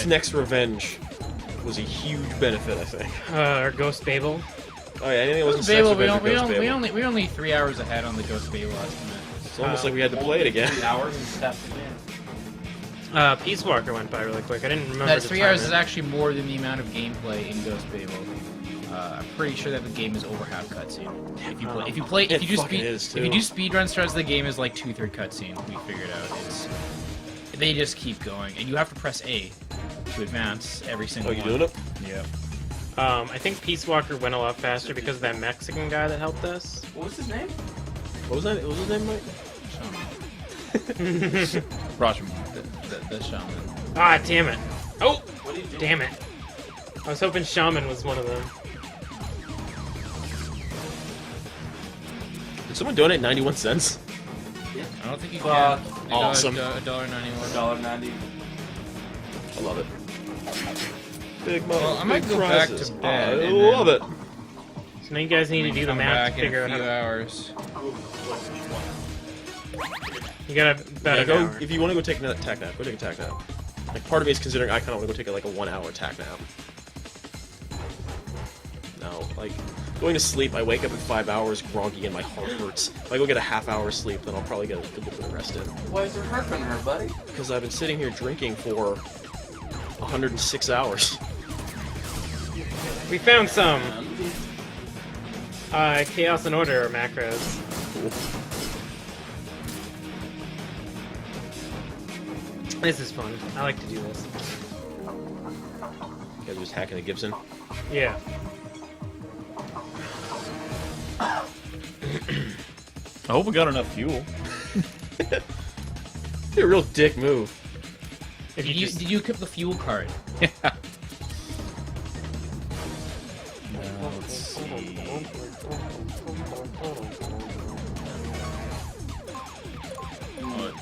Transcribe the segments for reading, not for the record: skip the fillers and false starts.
Knecht's Revenge was a huge benefit, I think. Or Ghost Babel. Oh yeah, anything that wasn't Babel, Knecht's Revenge or Ghost Babel. we're only 3 hours ahead on the Ghost Babel estimate. It's almost like we had to play it again. 3 hours and stuff again. Peace Walker went by really quick. I didn't remember. That to 3 time hours it. is actually more than the amount of gameplay in Ghost Babel. I'm pretty sure that the game is over half cutscene. If you play, if you do fucking is, too. if you do speedrun starts, the game is like 2/3 cutscene. We figured out they just keep going, and you have to press A to advance every single. Oh, you one. doing it? Yeah. I think Peace Walker went a lot faster because of that Mexican guy that helped us. What was his name? What was that? What was his name, Mike? Rashomon, the shaman. Ah, damn it! Oh, What did you do? damn it! I was hoping Shaman was one of them. Did someone donate 91 cents? I don't think you Fuck. can. Awesome. $1.91. $1.90. I love it. Big Well, I might big go back prizes. to bed I and love it. So now you guys need to do the Come math back to figure in out a few how. hours. You got about Yeah, an go hour. if you want to go take a tack nap. Go take a tack nap. Like part of me is considering I kind of want to go take like a 1 hour tack nap. No, like going to sleep. I wake up in 5 hours groggy and my heart hurts. If I go get a half hour sleep, then I'll probably get a good bit of rest in. Why is there hurt from her, buddy? Because I've been sitting here drinking for 106 hours. We found some Chaos and Order macros. Cool. This is fun. I like to do this. You guys are just hacking the Gibson. Yeah. I hope we got enough fuel. It's a real dick move. If Did you you, just, did you equip the fuel card? Let's see.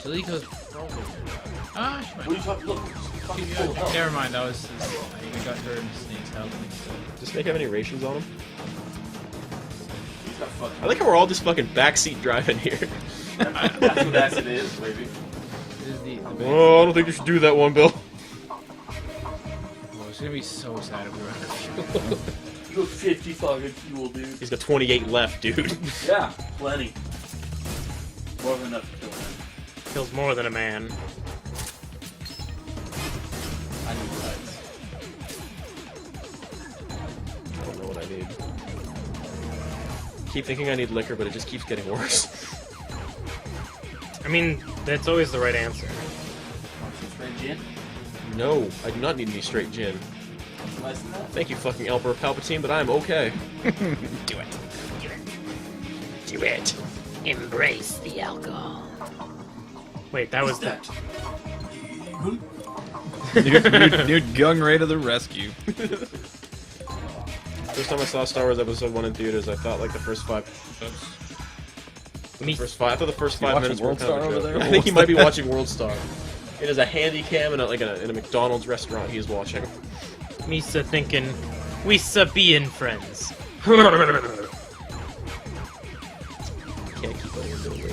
Jaliko's broken. Ah, she What are you talking? Look, fucking full of health. Never mind, that was we got her and Snake's helping. Does Snake have any rations on him? He's got fucking. I like how we're all just fucking backseat driving here. That's what acid is, baby. This is the big. Oh, I don't think you should do that one, Bill. Oh, it's gonna be so sad if we run out of fuel. You have 50 fucking fuel, dude. He's got 28 left, dude. Yeah, plenty. More than enough to kill him. kills more than a man. I need lights. I don't know what I need. Keep thinking I need liquor, but it just keeps getting worse. I mean, that's always the right answer. Want some straight gin? No, I do not need any straight gin. Less than that? Thank you, fucking Emperor Palpatine, but I'm okay. Do it. Do it. Embrace the alcohol. Wait, that was What's the... that? Dude, Gung Ray to the rescue. First time I saw Star Wars Episode 1 in theaters, I thought like the first five. Me, I thought the first You 5 watching minutes were World kind of a Star over joke. there? I think he might be watching World Star. It is a handy cam in a McDonald's restaurant he is watching. Misa thinking, we being friends. Can't keep letting him do it.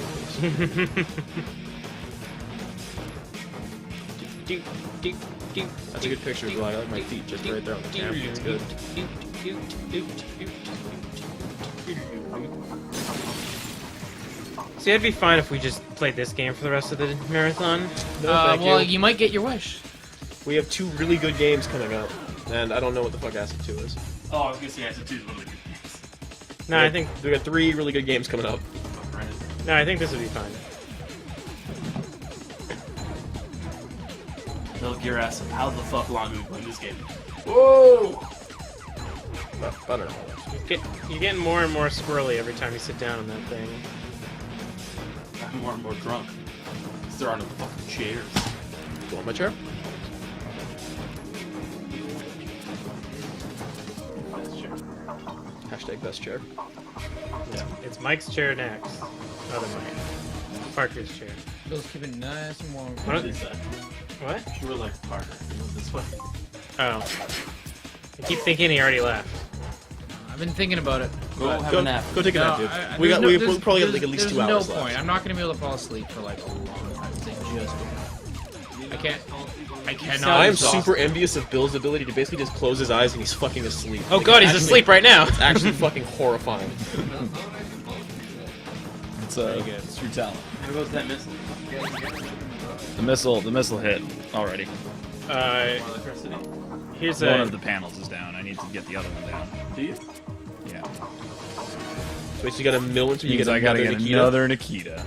That's a good picture, Bill. I like my feet just right there on the camera. It's good. See, it'd be fine if we just played this game for the rest of the marathon. No, thank well, you. you might get your wish. We have 2 really good games coming up, and I don't know what the fuck Acid 2 is. Oh, I was gonna say Acid 2 is one of the good games. No, I think we got 3 really good games coming up. Fuck, right. no, I think this would be fine. Metal Gear Acid. How the fuck long have we played this game? Whoa! I don't know. You're getting more and more squirrely every time you sit down on that thing. I'm more and more drunk. Because there are no fucking chairs. You want my chair? Best chair. Hashtag best chair. Yeah, it's Mike's chair next. Other Mike. Parker's chair. Bill's keeping nice and warm. What? What is that? What? You were like Parker. Move this way. Oh. I keep thinking he already left. I've been thinking about it. Go have Go, a nap. go take a nap, dude. We there's got. no- We there's- probably have there's- like at least there's 2 hours no left. point. I'm not gonna be able to fall asleep for like a long time. I I cannot. I am exhausted. super envious of Bill's ability to basically just close his eyes and he's fucking asleep. Oh Like, god, he's actually- asleep right now. It's actually fucking horrifying. It's true talent. There goes that missile. The missile hit already. Electricity. Here's One a. of the panels is down. I need to get the other one down. Do you? Yeah. So you got a mill until you Means get I gotta another get Nikita? another Nikita.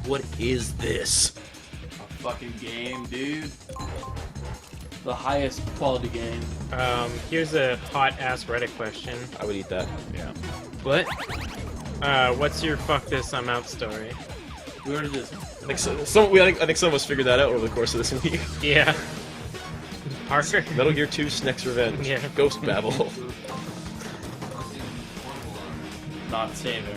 What is this? A fucking game, dude. The highest quality game. Here's a hot ass Reddit question. I would eat that. Yeah. What? What's your fuck this I'm out story? We already did. I think some of us figured that out over the course of this week. Yeah. Parker? Metal Gear 2 Sneck's Revenge. Yeah. Ghost Babel. Not saving.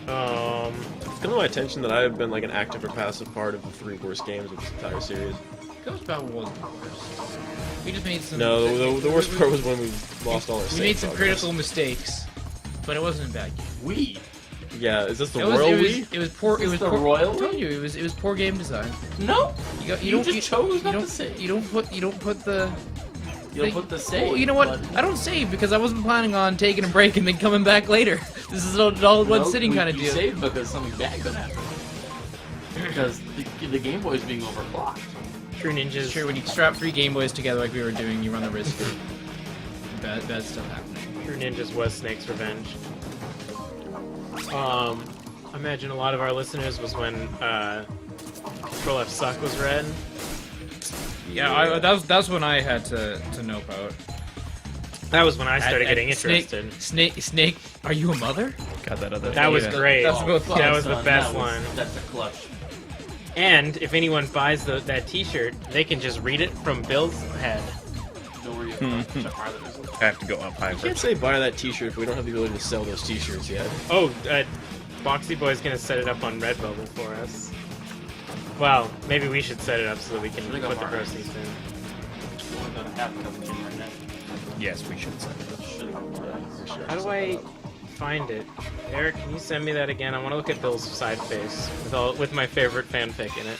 It's come to my attention that I have been like an active or passive part of the 3 worst games of this entire series. Ghost Battle wasn't the worst. We just made some. No, the worst part was when we lost all our We save made some progress. critical mistakes, but it wasn't a bad game. We. Yeah, is this the It was, Royal it was, Wii? it was poor. It Is was this the poor. Royal I told Wii? you it was poor game design. No. You just chose not you to don't, save. You don't put the. You'll put the save. Well, you know what? button. I don't save because I wasn't planning on taking a break and then coming back later. This is all one No, sitting kind of you deal. saved because something bad could happen. Because the Game Boy is being overclocked. True Ninjas. Sure, when you strap 3 Game Boys together like we were doing, you run the risk of bad stuff happening. True Ninjas was Snake's Revenge. I imagine a lot of our listeners was when Control F Suck was read. Yeah, that's when I had to nope out. That was when I started At- getting at interested. Snake, are you a mother? Got that other. That was Yeah. great. That's both- fuck, that was the son, best that was- line. That's a clutch. And if anyone buys that T-shirt, they can just read it from Bill's head. Know where you check farther. I have to go up high I can't say buy that t-shirt if we don't have the ability to sell those t-shirts yet. Oh, Boxy Boy's gonna set it up on Redbubble for us. Well, maybe we should set it up so that we can Should I go put the hard? proceeds in. We're only gonna have a couple in right now. Yes, we should say that. Should How do I find it? Eric, can you send me that again? I want to look at Bill's side face with my favorite fanfic in it.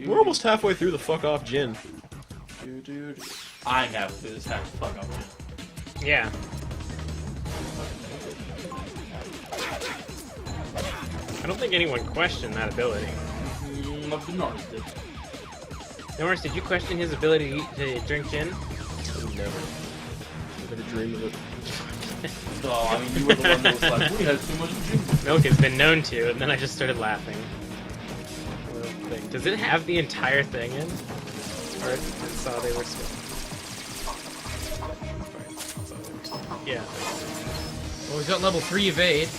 We're almost halfway through the fuck off gin. Dude. I have to do this half fuck up. Yeah. I don't think anyone questioned that ability. I've noticed it. Norris, did you question his ability to drink gin? Never. Never dreamed of it. So, I mean, you were the one that was like, we had too much juice. Milk has been known to, and then I just started laughing. Does it have the entire thing in? Or I saw they were. Yeah. Well, we've got level 3 evade.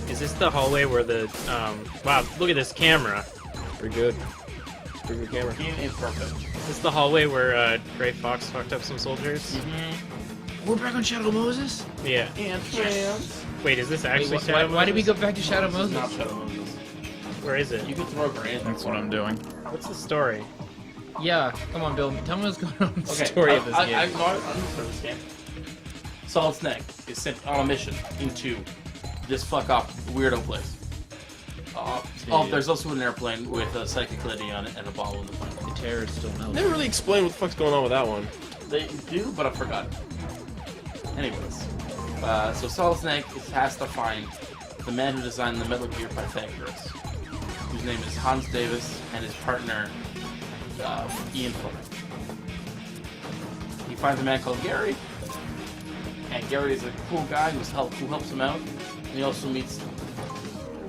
Is this the hallway where the wow, look at this camera. Pretty good. It's a pretty good camera. Game is perfect. Is this the hallway where Gray Fox fucked up some soldiers? We're back on Shadow Moses? Yeah. And trans. Wait, is this actually Wait, Shadow why did we go Moses? back to Shadow This is not Moses? Shadow Moses. Where is it? You can throw grenades. That's what I'm doing. What's the story? Yeah, come on, Bill. Tell me what's going on in the Okay, story of this game. I'm going to start this game. Solid Snake is sent on a mission into this fuck up weirdo place. There's also an airplane with a psychic lady on it and a bottle in the front. The terror is still melting. Never really explained what the fuck's going on with that one. They do, but I forgot. Anyways, so Solid Snake is tasked to find the man who designed the Metal Gear Pythagoras, whose name is Hans Davis, and his partner, Ian Fleming. He finds a man called Gary, and Gary is a cool guy who helps him out. And he also meets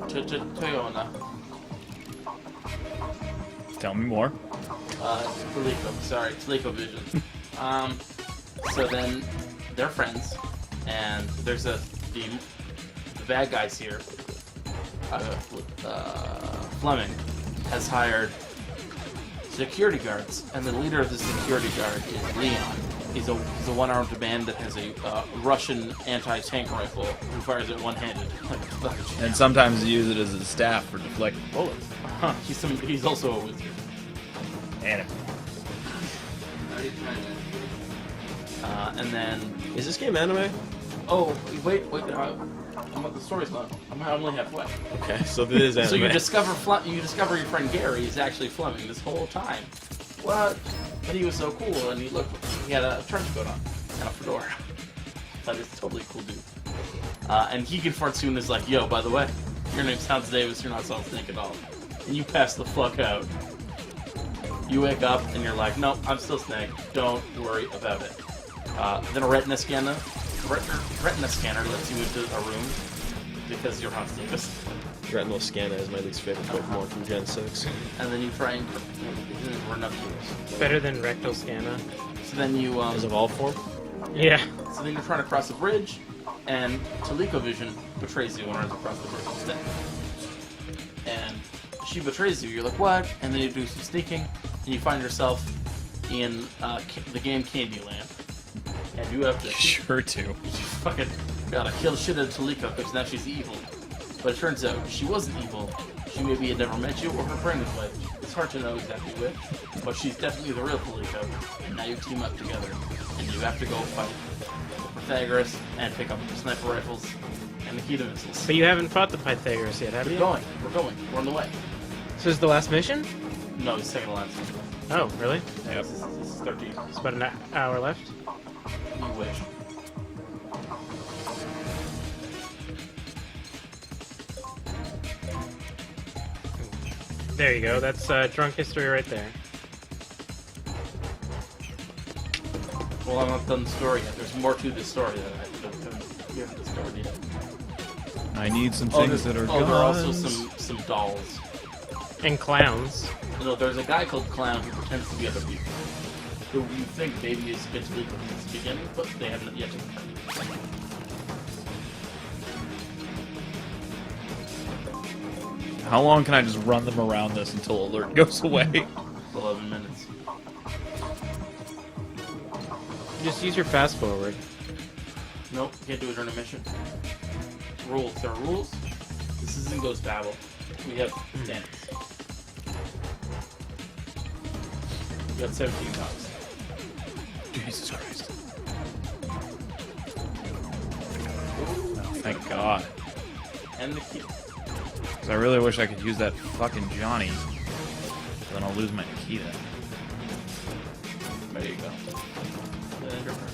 Toyona, Tell me more. ColecoVision. So then they're friends, and there's the bad guys here. Fleming has hired security guards, and the leader of the security guard is Leon. He's a one-armed man that has a Russian anti-tank rifle who fires it one-handed. And sometimes you use it as a staff for deflecting bullets. He's also a wizard. Anime. And then, Is this game anime? oh wait, the story's not. I'm only halfway. Okay, so this is anime. So you discover your friend Gary is actually Fleming this whole time. What? But he was so cool, and he had a trench coat on and a fedora. That is totally cool, dude. And he confronts you and is like, "Yo, by the way, your name's Hans Davis. You're not Solid Snake at all." And you pass the fuck out. You wake up and you're like, "Nope, I'm still Snake. Don't worry about it." Then a retina scanner lets you into a room because you're Hans Davis. Retinal Scanna is my least favorite Pokemon from Gen 6. And then you try and run up to it. Better than rectal scanner. So then you Is evolved form? Yeah. So then you're trying to cross a bridge, and ColecoVision betrays you and runs across the bridge instead. And she betrays you. You're like, what? And then you do some sneaking, and you find yourself in the game Candyland. And you have to Sure do. fucking gotta kill the shit out of Talika because now she's evil. But it turns out she wasn't evil. She maybe had never met you, or her brain was wiped. It's hard to know exactly which, but she's definitely the real Talika. And now you team up together, and you have to go fight Pythagoras and pick up the sniper rifles and the Kita missiles. But you haven't fought the Pythagoras yet, have We're you? going. We're on the way. So this is the last mission? No, it's second to last. Oh, really? Yep. This is 13. It's about an hour left. You wish. There you go. That's drunk history right there. Well, I'm not done the story yet. There's more to this story that you haven't discovered yet. I need some things that are there are also guns. some dolls. And clowns. No, there's a guy called Clown who pretends to be other people. Who you think maybe is meant to be from the beginning, but they haven't yet to confirm. How long can I just run them around this until alert goes away? 11 minutes. Just use your fast forward. Nope, can't do it during a mission. Rules. There are rules. This isn't Ghost Babel. We have standards. We got 17 cops. Jesus Christ. Oh, thank God. And the key. Because I really wish I could use that fucking Johnny. Then I'll lose my Nikita. There you go. And your turn.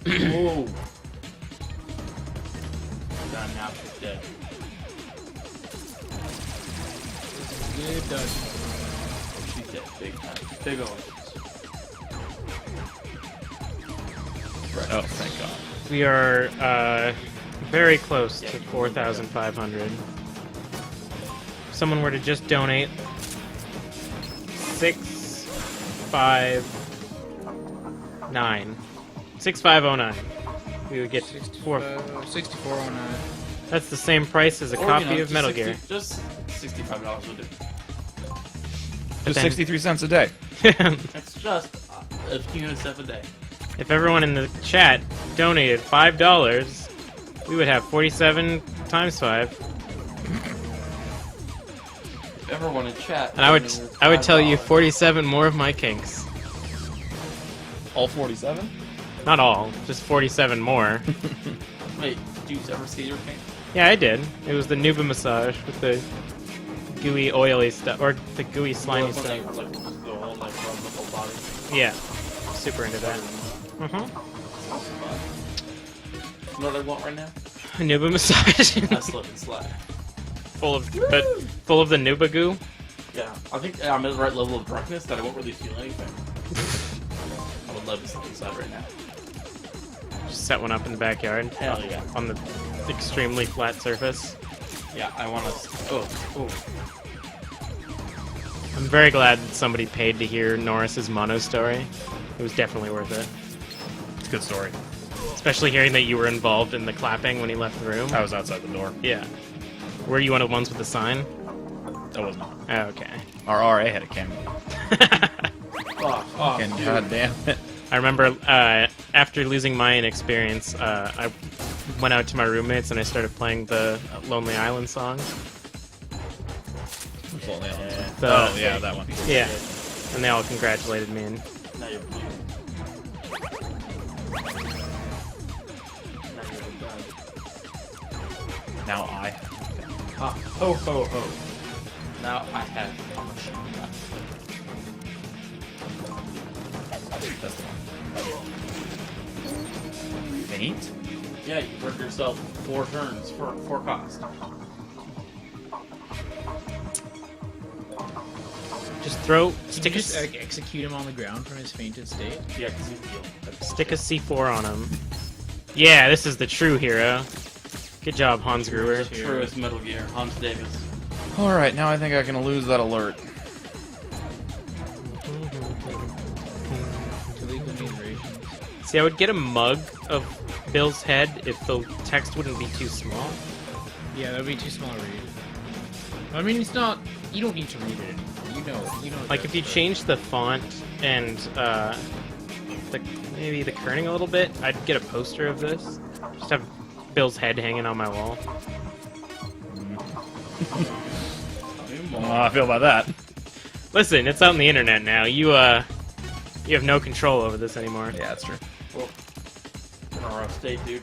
Whoa. Now she's dead. She's dead. Big time. Big old. Oh, thank God. We are very close to 4,500. If someone were to just donate 659. 6509. We would get 6409. That's the same price as a Or, copy you know, of Metal Gear. Just $65 will do. Just then- 63 cents a day. That's just a few minutes a day. If everyone in the chat donated $5, we would have 47 times 5. If everyone in chat, And I would tell you $5. 47 more of my kinks. All 47? Not all, just 47 more. Wait, did you ever see your king? Yeah, I did. It was the Nuba massage with the gooey, oily stuff, or the gooey, slimy stuff. Like the whole rub the whole body. Yeah, super into that. Mm-hmm. You know what I want right now? Nuba massage, A slip and slide. full of the Nuba goo. Yeah, I think I'm at the right level of drunkenness that I won't really feel anything. I would love to slip inside right now. Just set one up in the backyard. Hell yeah. On the extremely flat surface. Yeah, I want to. Oh, oh. I'm very glad that somebody paid to hear Norris's mono story. It was definitely worth it. It's a good story. Especially hearing that you were involved in the clapping when he left the room. I was outside the door. Yeah. Were you one of the ones with the sign? I wasn't. Oh, okay. Our RA had a cameo. Oh, And dude. god damn it. I remember after losing my inexperience, I went out to my roommates and I started playing the Lonely Island song. Oh, yeah, that one. Yeah. And they all congratulated me. And Now you're bleeding. Now you're done. Now I. Ah, ho ho ho. Now I have a machine gun. That's the one. Faint? Yeah, you work yourself 4 turns for 4 cost. just throw, Can you stick just a, execute him on the ground from his fainted state? Yeah, because he's healed. stick a C4 on him. Yeah, this is the true hero. Good job, Hans Gruber. The truest Metal Gear, Hans Davis. Alright, now I think I can lose that alert. Illegal migrations. See, I would get a mug of Bill's head if the text wouldn't be too small. Yeah, that would be too small to read. I mean, it's not. You don't need to read it. You know. Like if you change the font and maybe the kerning a little bit, I'd get a poster of this. Just have Bill's head hanging on my wall. I don't know how I feel about that. Listen, it's out on the internet now. You have no control over this anymore. Yeah, that's true. In a rough state, dude.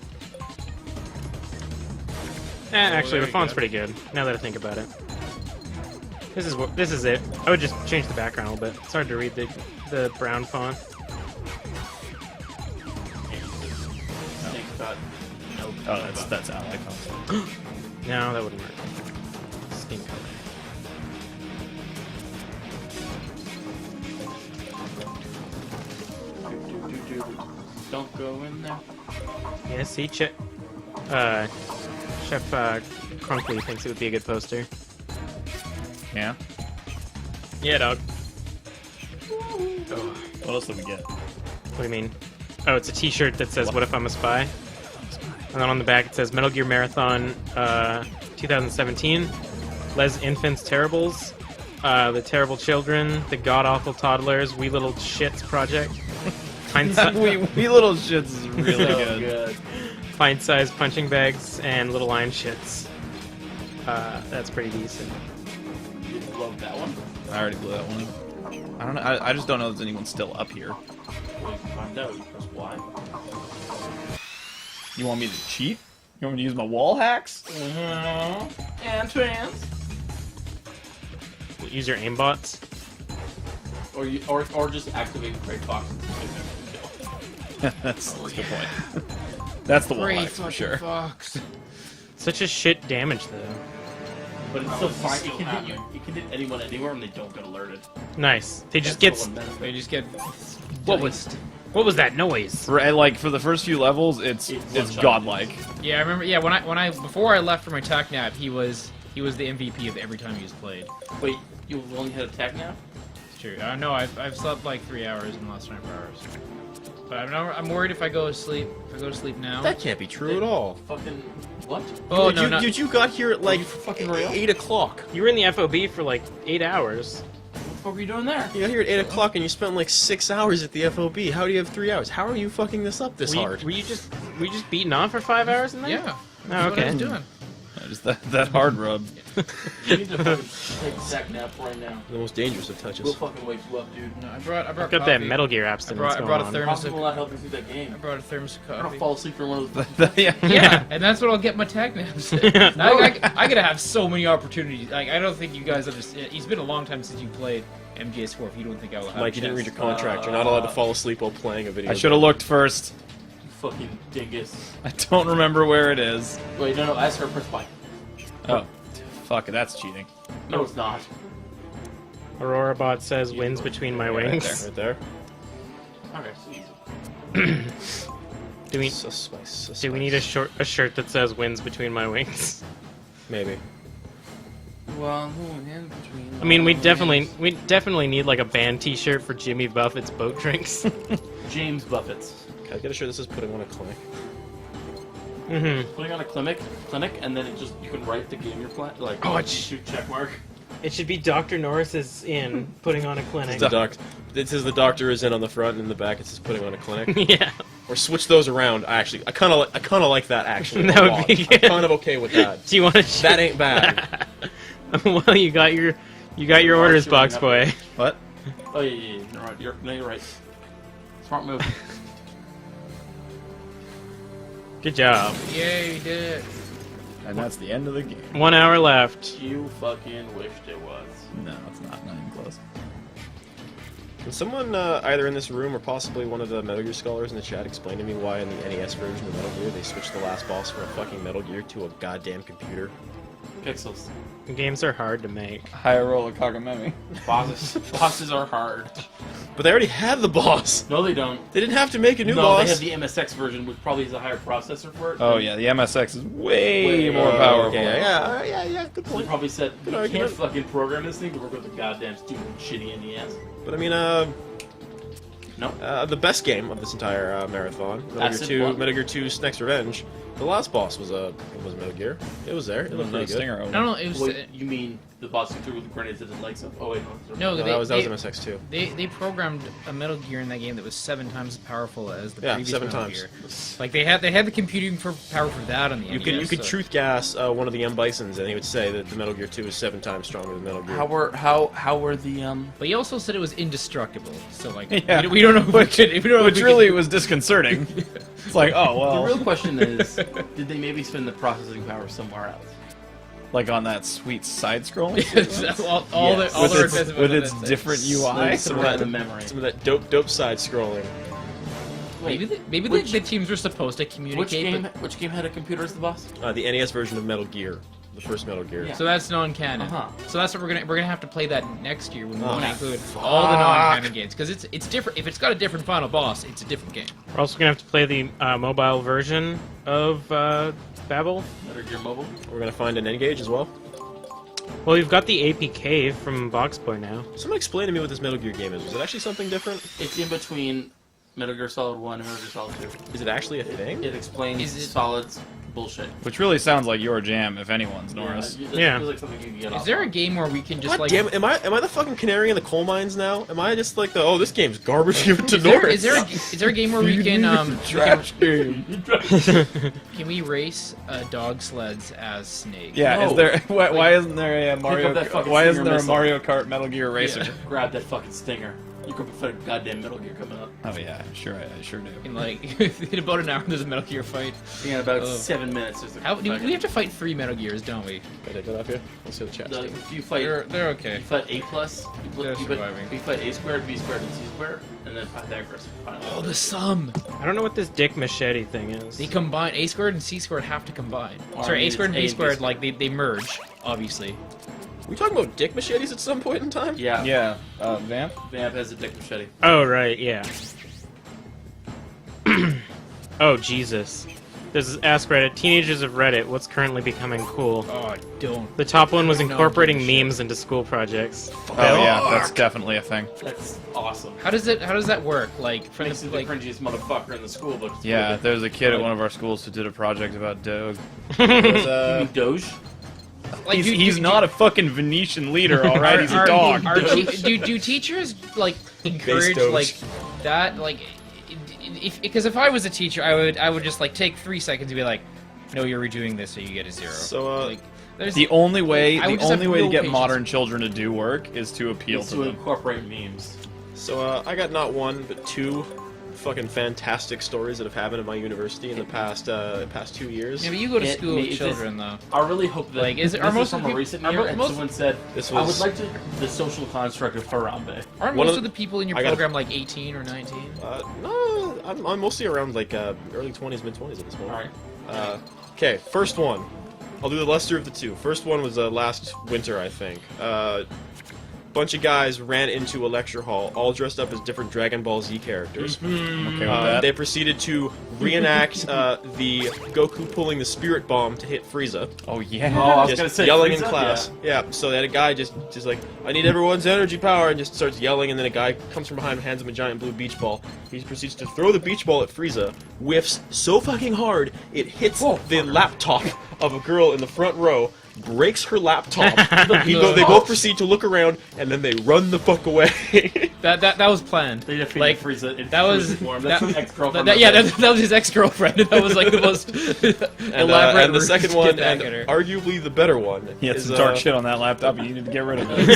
Actually, the very font's good. pretty good. Now that I think about it, this is it. I would just change the background a little bit. It's hard to read the brown font. Snake cut. Nope. Oh, that's ally console. No, that wouldn't work. Steam color. Don't go in there. Yeah, see, Chef Crunkley thinks it would be a good poster. Yeah? Yeah, dog. What else did we get? What do you mean? Oh, it's a T-shirt that says "What if I'm a spy?" And then on the back it says "Metal Gear Marathon 2017." Les Infants Terribles, The Terrible Children, The God Awful Toddlers, We Little Shits Project. we little shits is really So good. Pint-sized punching bags and Little Iron Shits. That's pretty decent. You love that one. I already blew that one. I don't know. I just don't know if there's anyone still up here. Well, you can find out. You press Y. You want me to cheat? You want me to use my wall hacks? And trans. Use your aimbots. Or just activate the Great Fox. That's a good point. That's the wall Great hacks for sure. Fox. Such a shit damage though. But it's still fine. It can hit you. It can hit anyone anywhere, and they don't get alerted. Nice. They just That's get. the one benefit. They just get. What was that noise? Like for the first few levels, it's one-shot. godlike. Yeah, I remember. Yeah, when I before I left for my tac nap, he was the MVP of every time he was played. Wait, you only had attack now? It's true. No, I've slept like 3 hours in the last 24 hours. But I'm worried if I go to sleep. If I go to sleep now. That can't be true at all. Fucking what? Oh Dude, no, no. you got here at like you fucking real? 8 o'clock. You were in the FOB for like 8 hours. What the fuck were you doing there? You got here at 8 o'clock and you spent like 6 hours at the FOB. How do you have 3 hours? How are you fucking this up this hard? Were you just beating on for 5 hours in there? Yeah. Oh, That's what I was okay. doing. Just that hard rub. You need to fucking take a sack nap right now. The most dangerous of We'll touches. fucking wake you up, dude. No, I brought I've got that coffee. Metal Gear I abstinence brought going a on. thermos. Possible not help you through that game. I brought a thermos of I'm gonna coffee. fall asleep for one of those. yeah. Yeah, and that's what I'll get my tag naps. I gotta have so many opportunities. Like, I don't think you guys understand. It's been a long time since you played MGS4. If you don't think I will have Mike, a you didn't read chance. your contract. You're not allowed to fall asleep while playing a video. I should have looked first. You fucking dingus. I don't remember where it is. Wait, no, ask her press Y. Oh, fuck it, that's cheating. No, it's not. Aurora Bot says wins between my right wings. Right there. Okay, so easy. Do we Suspice. need a shirt that says wins between my wings? Maybe. Well, in between. I mean, we definitely need like a band T-shirt for Jimmy Buffett's boat drinks. James Buffett's. Can I get a shirt that says putting on a clinic? Mm-hmm. Putting on a clinic, and then you can write the game you're playing, like shoot check mark. It should be Dr. Norris's in putting on a clinic. It says the doctor is in on the front, and in the back it says putting on a clinic. Yeah. Or switch those around. I kind of like that actually. That a would lot. be good. I'm kind of okay with that. Do you want to? That ain't bad. Well, you got your orders, Box Boy. What? Oh yeah. You're right. Smart move. Good job. Yay, you did it. And that's the end of the game. 1 hour left. You fucking wished it was. No, it's not. Not even close. Can someone either in this room or possibly one of the Metal Gear scholars in the chat explain to me why in the NES version of Metal Gear they switched the last boss from a fucking Metal Gear to a goddamn computer? Pixels. Games are hard to make. High roll of Kagamemi. Bosses are hard. But they already had the boss. No, they don't. They didn't have to make a new No, boss. they have the MSX version, which probably has a higher processor for it. Oh yeah, the MSX is way Way more more powerful. Yeah. Good They point. probably said, we Good can't argument. fucking program this thing to work with the goddamn stupid shitty NES. But I mean, No. the best game of this entire marathon, Acid Metal Gear 2, what? Metal Gear 2 SNES Revenge. The last boss was Metal Gear. It was there. It looked pretty good. Stinger over. No, it was. Wait, you mean the boss who threw with the grenades that didn't like stuff? Oh wait, No, No, that was MSX 2. They programmed a Metal Gear in that game that was 7 times as powerful as the Yeah, previous 7 Metal times. Gear. Like they had the computing power for that on the You NES. could so- truth gas one of the M Bisons, and he would say that the Metal Gear 2 is 7 times stronger than Metal Gear. How were the But he also said it was indestructible. So like Yeah. we don't know if we don't know if Which we really could- was disconcerting. It's like, oh The well, real question is, did they maybe spend the processing power somewhere else? like on that sweet side-scrolling. all Yes. the with its, requests with about its that. different UI. Like, some some of that- the memory. Some of that dope side scrolling. Maybe which- the teams were supposed to communicate. Which game had a computer as the boss? The NES version of Metal Gear, the first Metal Gear. Yeah. So that's non-canon. Uh-huh. So that's what we're gonna have to play that next year when we Oh, want to include all the non-canon games because it's different. If it's got a different final boss, it's a different game. We're also gonna have to play the mobile version of Babel. Metal Gear Mobile? We're gonna find an N-Gage as well. Well, we've got the APK from Box Boy now. Someone explain to me what this Metal Gear game is. Was it actually something different? It's in between Metal Gear Solid 1 and Metal Gear Solid 2. Is it actually a thing? It explains Is it- Solid's bullshit. Which really sounds like your jam, if anyone's, Norris. It Yeah. feels like something you can get Is off there a on. game where we can just God like? damn it! Am I the fucking canary in the coal mines now? Am I just like this game's garbage? Give it to Is there, Norris. is there a game where we can Trash game. can we race dog sleds as Snake? Yeah, No. is there? Why isn't there a Mario? up that fucking Why Stinger isn't there a missile. Mario Kart Metal Gear Racer? Grab that fucking stinger. You could put a goddamn Metal Gear coming up. Oh yeah, sure, I sure do. In like in about an hour, there's a Metal Gear fight. In about Oh. 7 minutes. There's a How we fucking- have to fight 3 Metal Gears, don't we? Can I take that off here? Let's see the chat. If you fight, They're okay. you fight A plus, They're you surviving. fight A squared, B squared, and C squared, and then Pythagoras. Oh, the sum. I don't know what this dick machete thing is. They combine. A squared and C squared have to combine. Or Sorry, A it's squared and A B and B squared, squared. like they merge, obviously. We talking about dick machetes at some point in time? Yeah. Yeah, Vamp. Vamp has a dick machete. Oh right, yeah. Oh Jesus. There's this Ask Reddit. Teenagers of Reddit. What's currently becoming cool? Oh, don't. The top one was No, incorporating give a shit. memes into school projects. Oh yeah, that's definitely a thing. That's awesome. How does that work? Like from Makes the you the like. cringiest motherfucker in the school, but it's Yeah, really there's a kid at one of our schools who did a project about Doge. good. You mean Doge? Like, He's not a fucking Venetian leader, all right? He's a dog. Do teachers like encourage Doge. like that? Like, because if I was a teacher, I would just like take 3 seconds and be like, "No, you're redoing this, so you get a 0." So, like, there's The only way, I would the just only have way to real get patience. modern children to do work is to appeal It's to to them. incorporate memes. So I got not one but 2 fucking fantastic stories that have happened at my university in the past 2 years. yeah, but you go to It school may- with it's children though. I really hope that Like, is it- this are most from of the a peop- recent are year, mo- and most- someone said, This I would was- like to the social construct of Harambe. Aren't One most of of the people in your I gotta- program like 18 or 19? No, I'm mostly around like early 20s, mid 20s at this point. Alright. Okay, first one. I'll do the lesser of the 2. First one was last winter, I think. bunch of guys ran into a lecture hall, all dressed up as different Dragon Ball Z characters. I'm okay with that. They proceeded to reenact the Goku pulling the Spirit Bomb to hit Frieza. Oh yeah. Oh, I was Just gonna say yelling in Frieza? class. Yeah. So they had a guy just like, I need everyone's energy power, and just starts yelling, and then a guy comes from behind and hands him a giant blue beach ball. He proceeds to throw the beach ball at Frieza, whiffs so fucking hard, it hits the laptop of a girl in the front row, breaks her laptop. They both proceed to look around, and then they run the fuck away. That was planned. They defeated Like, Frieza in that was Frieza form. That's his ex-girlfriend. that was his ex-girlfriend. That was like the most elaborate. And the second route to one, get and back at her. arguably the better one, He had is, some dark shit on that laptop. You need to get rid of it.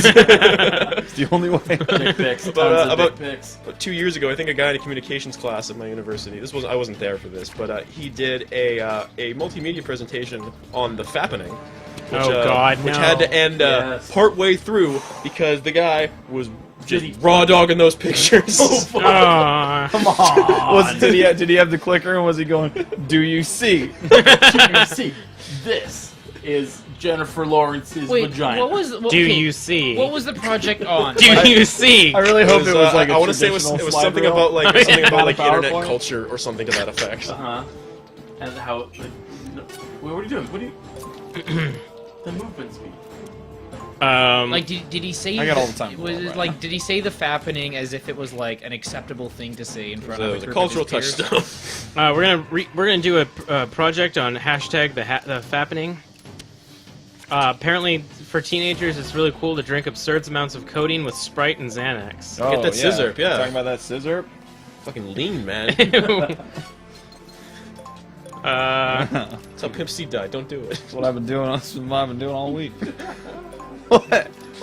It's the only way. Dick pics. About, Tons of about- dick pics. About 2 years ago, I think a guy in a communications class at my university. I wasn't there for this, but he did a multimedia presentation on the Fappening, which, Oh, God, which no. had to end Yes. part way through because the guy was just Did he- raw dogging those pictures. Aw. Come on. Did he have the clicker and was he going, do you see? You see, this is Jennifer Lawrence's Wait, vagina. Do you see? What was the project on? Do you see? I really hope it was like I want to say it was something about like something about like PowerPoint. internet culture or something to that effect. Uh-huh. And how... Like, no, wait, what are you doing? What are you... the movement speed. Like, did he say? I got all the time. Was it like, did he say the fappening as if it was like an acceptable thing to say in front So of it a was a group cultural of his peers? touchstone. We're gonna do a project on hashtag the fappening. Apparently, for teenagers, it's really cool to drink absurd amounts of codeine with Sprite and Xanax. Oh, Get that scissor, yeah. Talking about that scissor? Fucking lean, man. That's how Pimp C died. Don't do it. That's what I've been doing. That's what I've been doing all week. What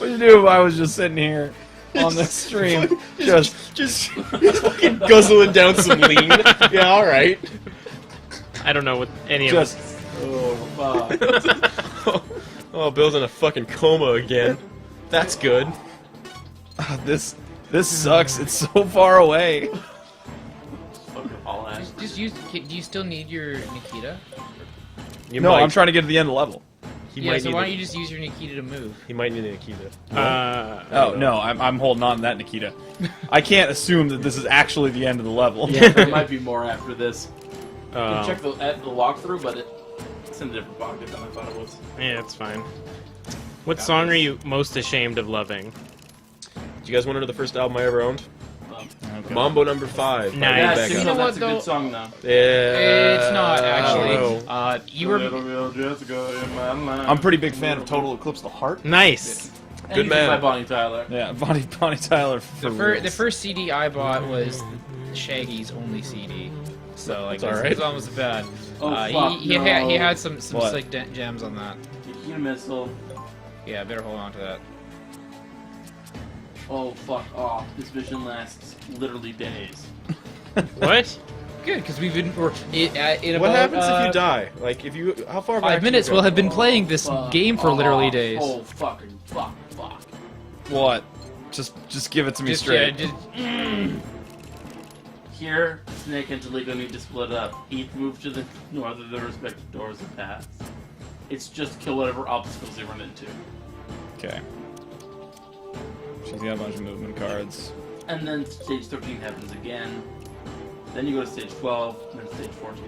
would you do if I was just sitting here on the stream, Just fucking guzzling down some lean. Yeah, all right. I don't know what any of just this. Oh, fuck. Oh, Bill's in a fucking coma again. That's good. this sucks. It's so far away. Fucking all that. Just use. Do you still need your Nikita? You No, might. I'm trying to get to the end of the level. He Yeah. might So need why a- don't you just use your Nikita to move? He might need a Nikita. Oh no, I'm holding on to that, Nikita. I can't assume that this is actually the end of the level. Yeah, there might be more after this. You can check the walkthrough, but it's in a different pocket than I thought it was. Yeah, it's fine. What song are you most ashamed of loving? Do you guys want to know the first album I ever owned? Okay. Mambo Number 5. by Nice. Yeah, Rebecca. Susan, You know that's what, a though? good song now. Yeah. It's not actually. Oh. You were. Little Jessica in my mind. I'm a pretty big fan of Total Eclipse of the Heart. Nice. And Good you man. By Bonnie Tyler. Yeah, Bonnie Tyler. For The reals. first CD I bought was Shaggy's only CD, so like That's it's alright. almost bad. Oh, fuck, he no. had some What? sick gems on that. Nikita Missile. Yeah, better hold on to that. Oh, fuck off. This mission lasts literally days. What? Good, because we've been in What about happens if you die? Like, if you, how far back 5 do you minutes. go? We'll have been playing this Fuck game for literally off. days. Oh, fucking fuck. What? Just give it to me Just, straight. yeah, just, Here, Snake and Deligo need to split up. Each move to the north of their respective doors and paths. It's just kill whatever obstacles they run into. Okay. She's got a bunch of movement cards. And then stage 13 happens again. Then you go to stage 12, and then stage 14.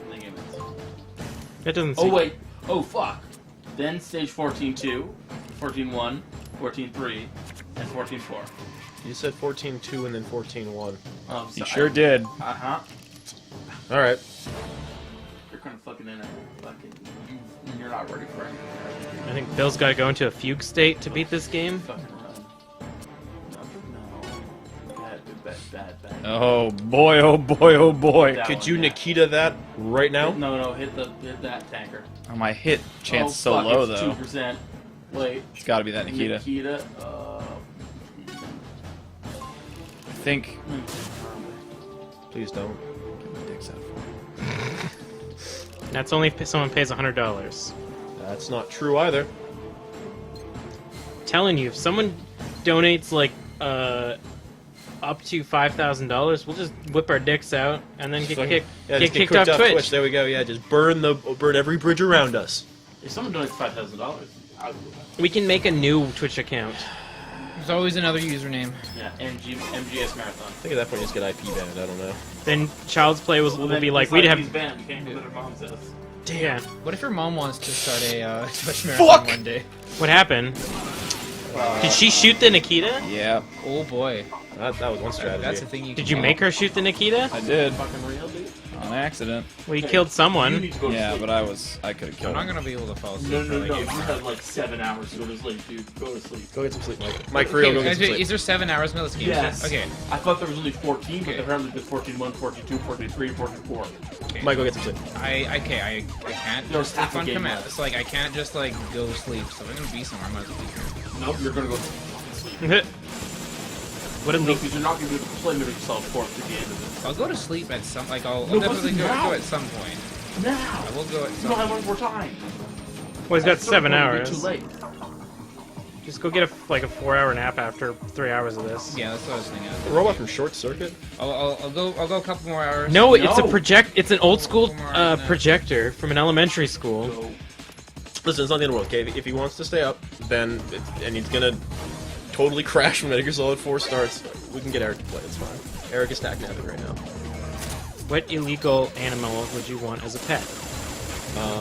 And the game ends. That doesn't. Oh seem- wait. Oh fuck. Then stage 14-2, 14-1, 14-3, and 14-4. You said 14-2 and then 14-1. Oh, You sure did. Uh-huh. All right. You're kind of fucking in it. Fucking. You're not ready for anything. I think Bill's got to go into a fugue state to beat this game. Fucking run. No. Bad. Oh boy, oh boy, oh boy. That Could one, you yeah. Nikita that right now? No, hit that tanker. Oh, my hit chance oh, is so fuck, low it's though. 2%. Wait. It's got to be that Nikita. Nikita. I think. Please don't. Get my dicks out. That's only if someone pays $100. That's not true either. Telling you, if someone donates like up to $5,000, we'll just whip our dicks out and then get Fucking- kicked. Yeah, get just kicked off Twitch. There we go. Yeah, just burn every bridge around us. If someone donates $5,000, We can make a new Twitch account. There's always another username. Yeah, MGS Marathon. I think at that point you just get IP banned. I don't know. Then Child's Play will be like, we'd have. banned. You can't do what her mom says. Damn. What if your mom wants to start a Twitch marathon one day? What happened? Did she shoot the Nikita? Yeah, Oh boy, That was one strategy. that's a thing you. Did can you do. make her shoot the Nikita? I did Fucking real, dude. on accident. Well, you killed You someone. need to go to Yeah, sleep. but I could have I'm killed not him. gonna be able to fall asleep. No, for no, like no. 8 You hours. had like 7 hours to go to sleep, dude. Go to sleep. Go get some sleep, Mike. Mike, for real, go Okay, get some sleep. is there 7 hours in this game? Yes. Okay. I thought there was only 14, Okay. but apparently there's 14-1, 14-2, 14-3, 14-4. Mike, go get some sleep. I can't There's just half sleep a on game command. left. It's like I can't just like go to sleep. So if I'm gonna be somewhere, I might as well be here. Nope, you're gonna go sleep. What did No, we? because you're not gonna be able to play Metal Gear Solid 4 through the end of this. I'll go to sleep at some like I'll No, definitely but go now. at some point. Now! I will go at You some don't have point. one more time. Well, he's got At some 7 point, it'll be hours. Too late. Just go get a 4-hour nap after 3 hours of this. Yeah, that's what I was thinking. The robot from Short Circuit? I'll go a couple more hours. No, it's a No. project. It's an old school Couple more hours now. projector from an elementary school. So, Listen, it's not the end of the world, okay? If he wants to stay up, then and he's gonna totally crash when Metal Gear Solid 4 starts, we can get Eric to play. It's fine. Eric is stack napping right now. What illegal animal would you want as a pet?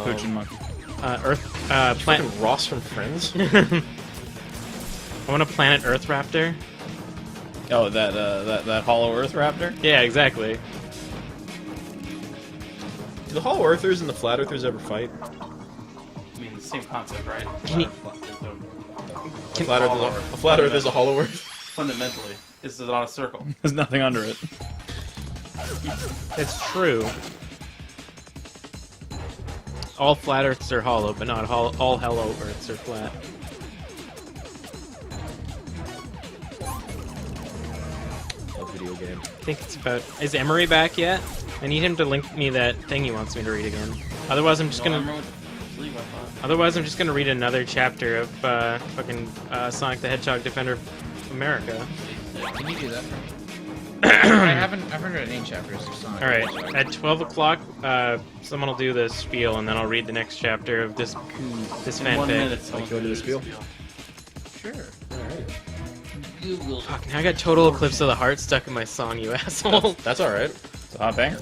Poaching monkey. Plant. Fucking Ross from Friends? I want a planet Earth raptor. Oh, that Hollow Earth Raptor. Yeah, exactly. Do the Hollow Earthers and the Flat Earthers ever fight? I mean, the same concept, right? Can you- A Flat Earth is a Hollow Earth. Fundamentally, this is not a circle. There's nothing under it. That's true. All flat Earths are hollow, but not all hollow Earths are flat. A video game. I think it's about. Is Emery back yet? I need him to link me that thing he wants me to read again. Otherwise, I'm just No, I gonna. remember what the sleep I thought. Otherwise, I'm just gonna read another chapter of fucking Sonic the Hedgehog Defender of America. Can you do that for me? I haven't read any chapters of Sonic. All right, at 12 o'clock, someone will do the spiel, and then I'll read the next chapter of this In 1 minute, fanfic. someone go to can the do spiel? Sure. Google. Fucking, I got Total Eclipse of the Heart stuck in my song, you asshole. That's alright. It's a hot banger.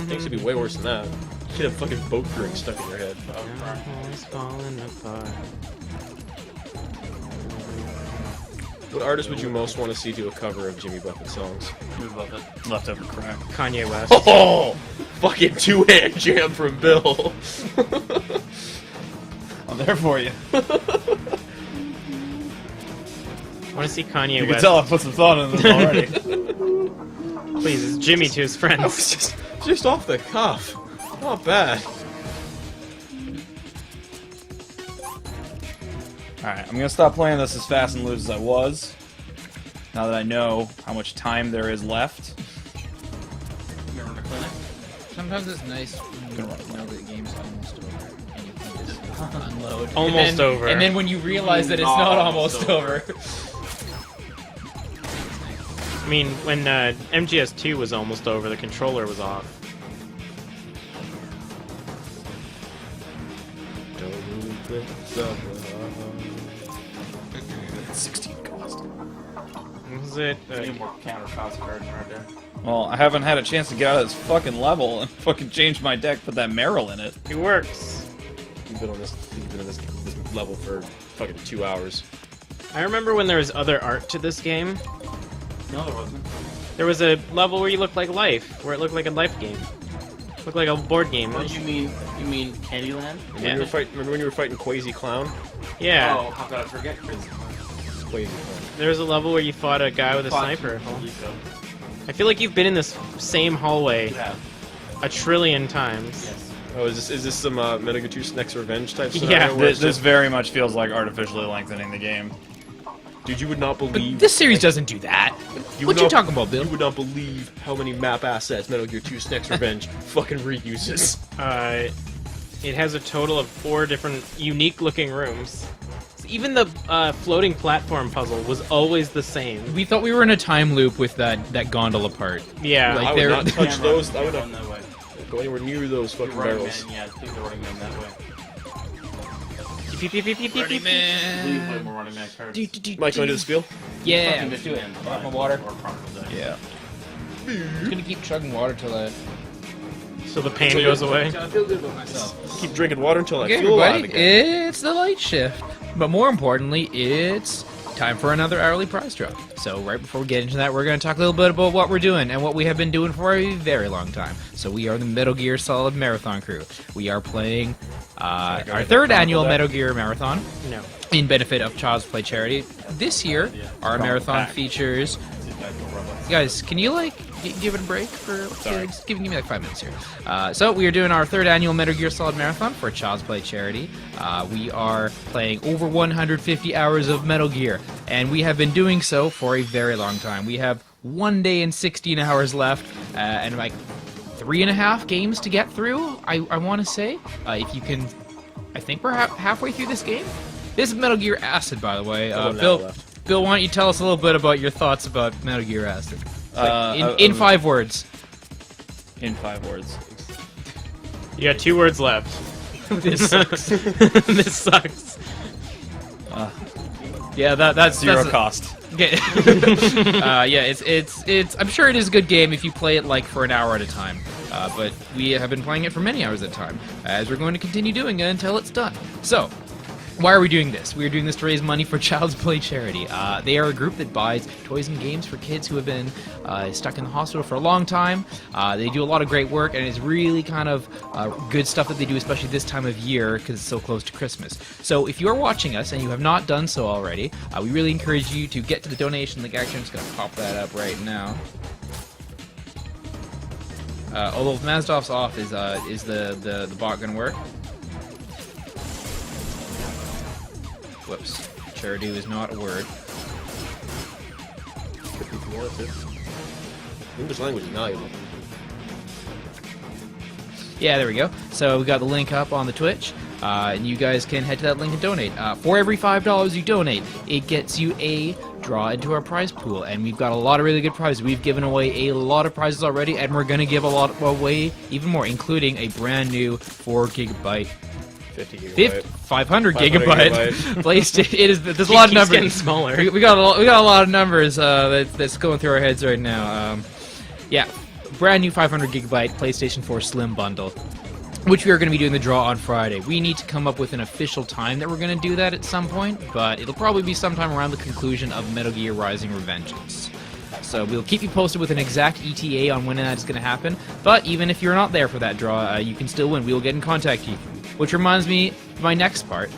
Things could be way worse than that. You could have fucking boat crewing stuck in your head. Always falling apart. What artist would you most want to see do a cover of Jimmy Buffett songs? Move above it. Leftover crack. Kanye West. Oh! Fucking two-hand jam from Bill. I'm there for you. I want to see Kanye You can West. tell I put some thought into this already. Please, it's Jimmy to his That friends. was just off the cuff. Not bad. Alright, I'm gonna stop playing this as fast and loose as I was. Now that I know how much time there is left. Remember the clinic? Sometimes it's nice when you know that the game's almost over and you can just unload. Almost And then- over. And then when you realize that it's not almost over. I mean, when MGS2 was almost over, the controller was off. Don't quit the 16 cost. What was it? Any more counter fast cards right there. Well, I haven't had a chance to get out of this fucking level and fucking change my deck, put that Meryl in it. It works. You've been on this. You've been on this level for fucking 2 hours. I remember when there was other art to this game. No, there wasn't. There was a level where you looked like Life, where it looked like a Life game. Looked like a board game. What do you mean? You mean Candyland? Remember when you were fighting Quasi Clown? Yeah. Oh, how could I forget Crazy Quasi Clown. There was a level where you fought a guy with a sniper. I feel like you've been in this same hallway You have. a trillion times. Yes. Oh, is this some Metal Gear 2 Next Revenge type Yeah. scenario? where This, it's this just- very much feels like artificially lengthening the game. dude, you would not believe. This series doesn't do that. You What would you not- talking about, Bill? You would not believe how many map assets Metal Gear 2 Next Revenge fucking reuses. It has a total of 4 different unique-looking rooms. Even the floating platform puzzle was always the same. We thought we were in a time loop with that gondola part. Yeah. Like, I would they're- not touch Can't those. run- I would run not that way. go anywhere near those You're fucking right, barrels. man. Yeah, I think they're running them that way. Keep Running Man. Please play more Running Man cards. Mike, you want to do the spiel? Yeah, Fucking let's do it. Michigan, My water. or Crocodile Day. Yeah. I'm gonna keep chugging water till I So the pain goes away. feel good about myself. Keep drinking water until Okay, I feel alive everybody, again. it's the light shift. But more importantly, it's time for another hourly prize drop. So right before we get into that, we're going to talk a little bit about what we're doing and what we have been doing for a very long time. So we are the Metal Gear Solid Marathon crew. We are playing our third annual Metal Gear Marathon No. in benefit of Child's Play charity. This year, our marathon features... Guys, can you give it a break for just give me like 5 minutes here. So we are doing our third annual Metal Gear Solid Marathon for Child's Play charity. We are playing over 150 hours of Metal Gear, and we have been doing so for a very long time. We have 1 day and 16 hours left, and like 3.5 games to get through. I want to say, if you can, I think we're halfway through this game. This is Metal Gear Acid, by the way. Couple now Bill, left. Bill, why don't you tell us a little bit about your thoughts about Metal Gear Acid? In 5 words. In 5 words. You got 2 words left. This sucks. This sucks. Yeah, that's Zero that's cost. Okay. Yeah, it's. I'm sure it is a good game if you play it like for an hour at a time. But we have been playing it for many hours at a time, as we're going to continue doing it until it's done. So, why are we doing this? We are doing this to raise money for Child's Play charity. They are a group that buys toys and games for kids who have been stuck in the hospital for a long time. They do a lot of great work, and it's really kind of good stuff that they do, especially this time of year because it's so close to Christmas. So if you are watching us and you have not done so already, we really encourage you to get to the donation link. Actually, I'm just going to pop that up right now. Although if Mazdov's off, is the bot going to work? Whoops. Charity is not a word. English language is valuable. Yeah, there we go. So we got the link up on the Twitch, and you guys can head to that link and donate. For every $5 you donate, it gets you a draw into our prize pool, and we've got a lot of really good prizes. We've given away a lot of prizes already, and we're going to give a lot away even more, including a brand new 4GB 50 gigabyte. 500 500 gigabyte PlayStation. It is. There's a lot of Keeps numbers. getting smaller. We got a lot of numbers that's going through our heads right now. Yeah, brand new 500 gigabyte PlayStation 4 Slim bundle, which we are going to be doing the draw on Friday. We need to come up with an official time that we're going to do that at some point, but it'll probably be sometime around the conclusion of Metal Gear Rising: Revengeance. So we'll keep you posted with an exact ETA on when that is going to happen. But even if you're not there for that draw, you can still win. We will get in contact with you. Which reminds me of my next part.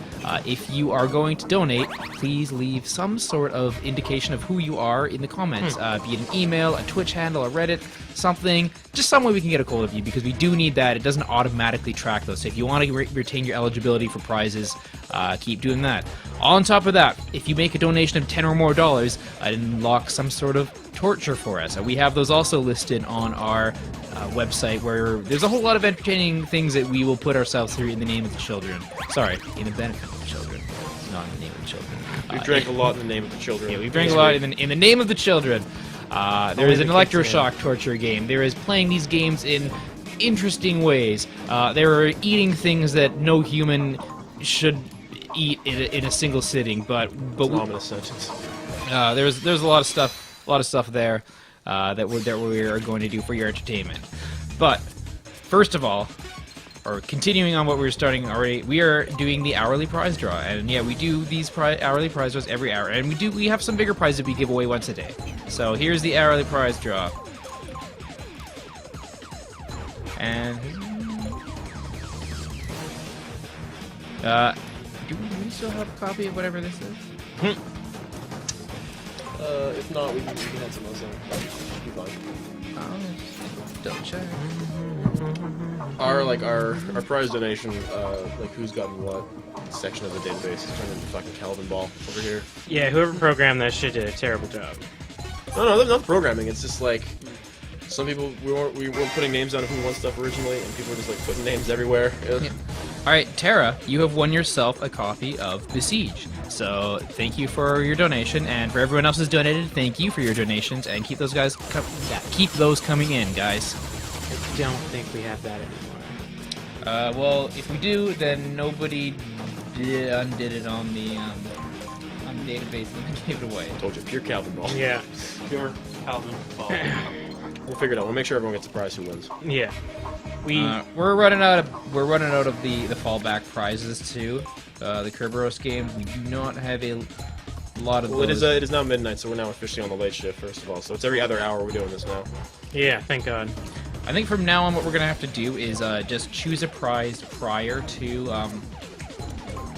If you are going to donate, please leave some sort of indication of who you are in the comments. Be it an email, a Twitch handle, a Reddit, something. Just some way we can get a hold of you, because we do need that. It doesn't automatically track those. So if you want to retain your eligibility for prizes, keep doing that. On top of that, if you make a donation of $10 or more, I'd unlock some sort of torture for us. We have those also listed on our website, where there's a whole lot of entertaining things that we will put ourselves through in the name of the children. Sorry, in the benefit of the children, not in the name of the children. We drank a lot in the name of the children. Yeah, we drank a lot in the name of the children. There is an electroshock torture game. There is playing these games in interesting ways. There are eating things that no human should eat in a single sitting. But Ominous sentence. there's a lot of stuff there that we are going to do for your entertainment. But first of all, or continuing on what we were starting already, we are doing the hourly prize draw, and yeah, we do these hourly prize draws every hour, and we have some bigger prizes we give away once a day. So here's the hourly prize draw, and do we still have a copy of whatever this is? If not, we can have some else. Be fine. Double check. Our prize donation, like who's gotten what section of the database is turned into fucking Calvin Ball over here. Yeah, whoever programmed that shit did a terrible job. No, they're not programming. It's just like some people we weren't putting names down of who won stuff originally, and people were just like putting names everywhere. Yeah. All right, Tara, you have won yourself a copy of Besiege. So thank you for your donation, and for everyone else who's donated, thank you for your donations, and keep those coming in, guys. I don't think we have that anymore. Well, if we do, then nobody undid it on the database and then gave it away. Told you, pure Calvin ball. Yeah, Pure Calvin ball. We'll figure it out. We'll make sure everyone gets a prize who wins. yeah. We We're running out of the fallback prizes too. The Kerberos game, we do not have a lot of Well, those. it is now midnight, so we're now officially on the late shift. First of all, so it's every other hour we're doing this now. yeah, thank God. I think from now on, what we're gonna have to do is just choose a prize prior to.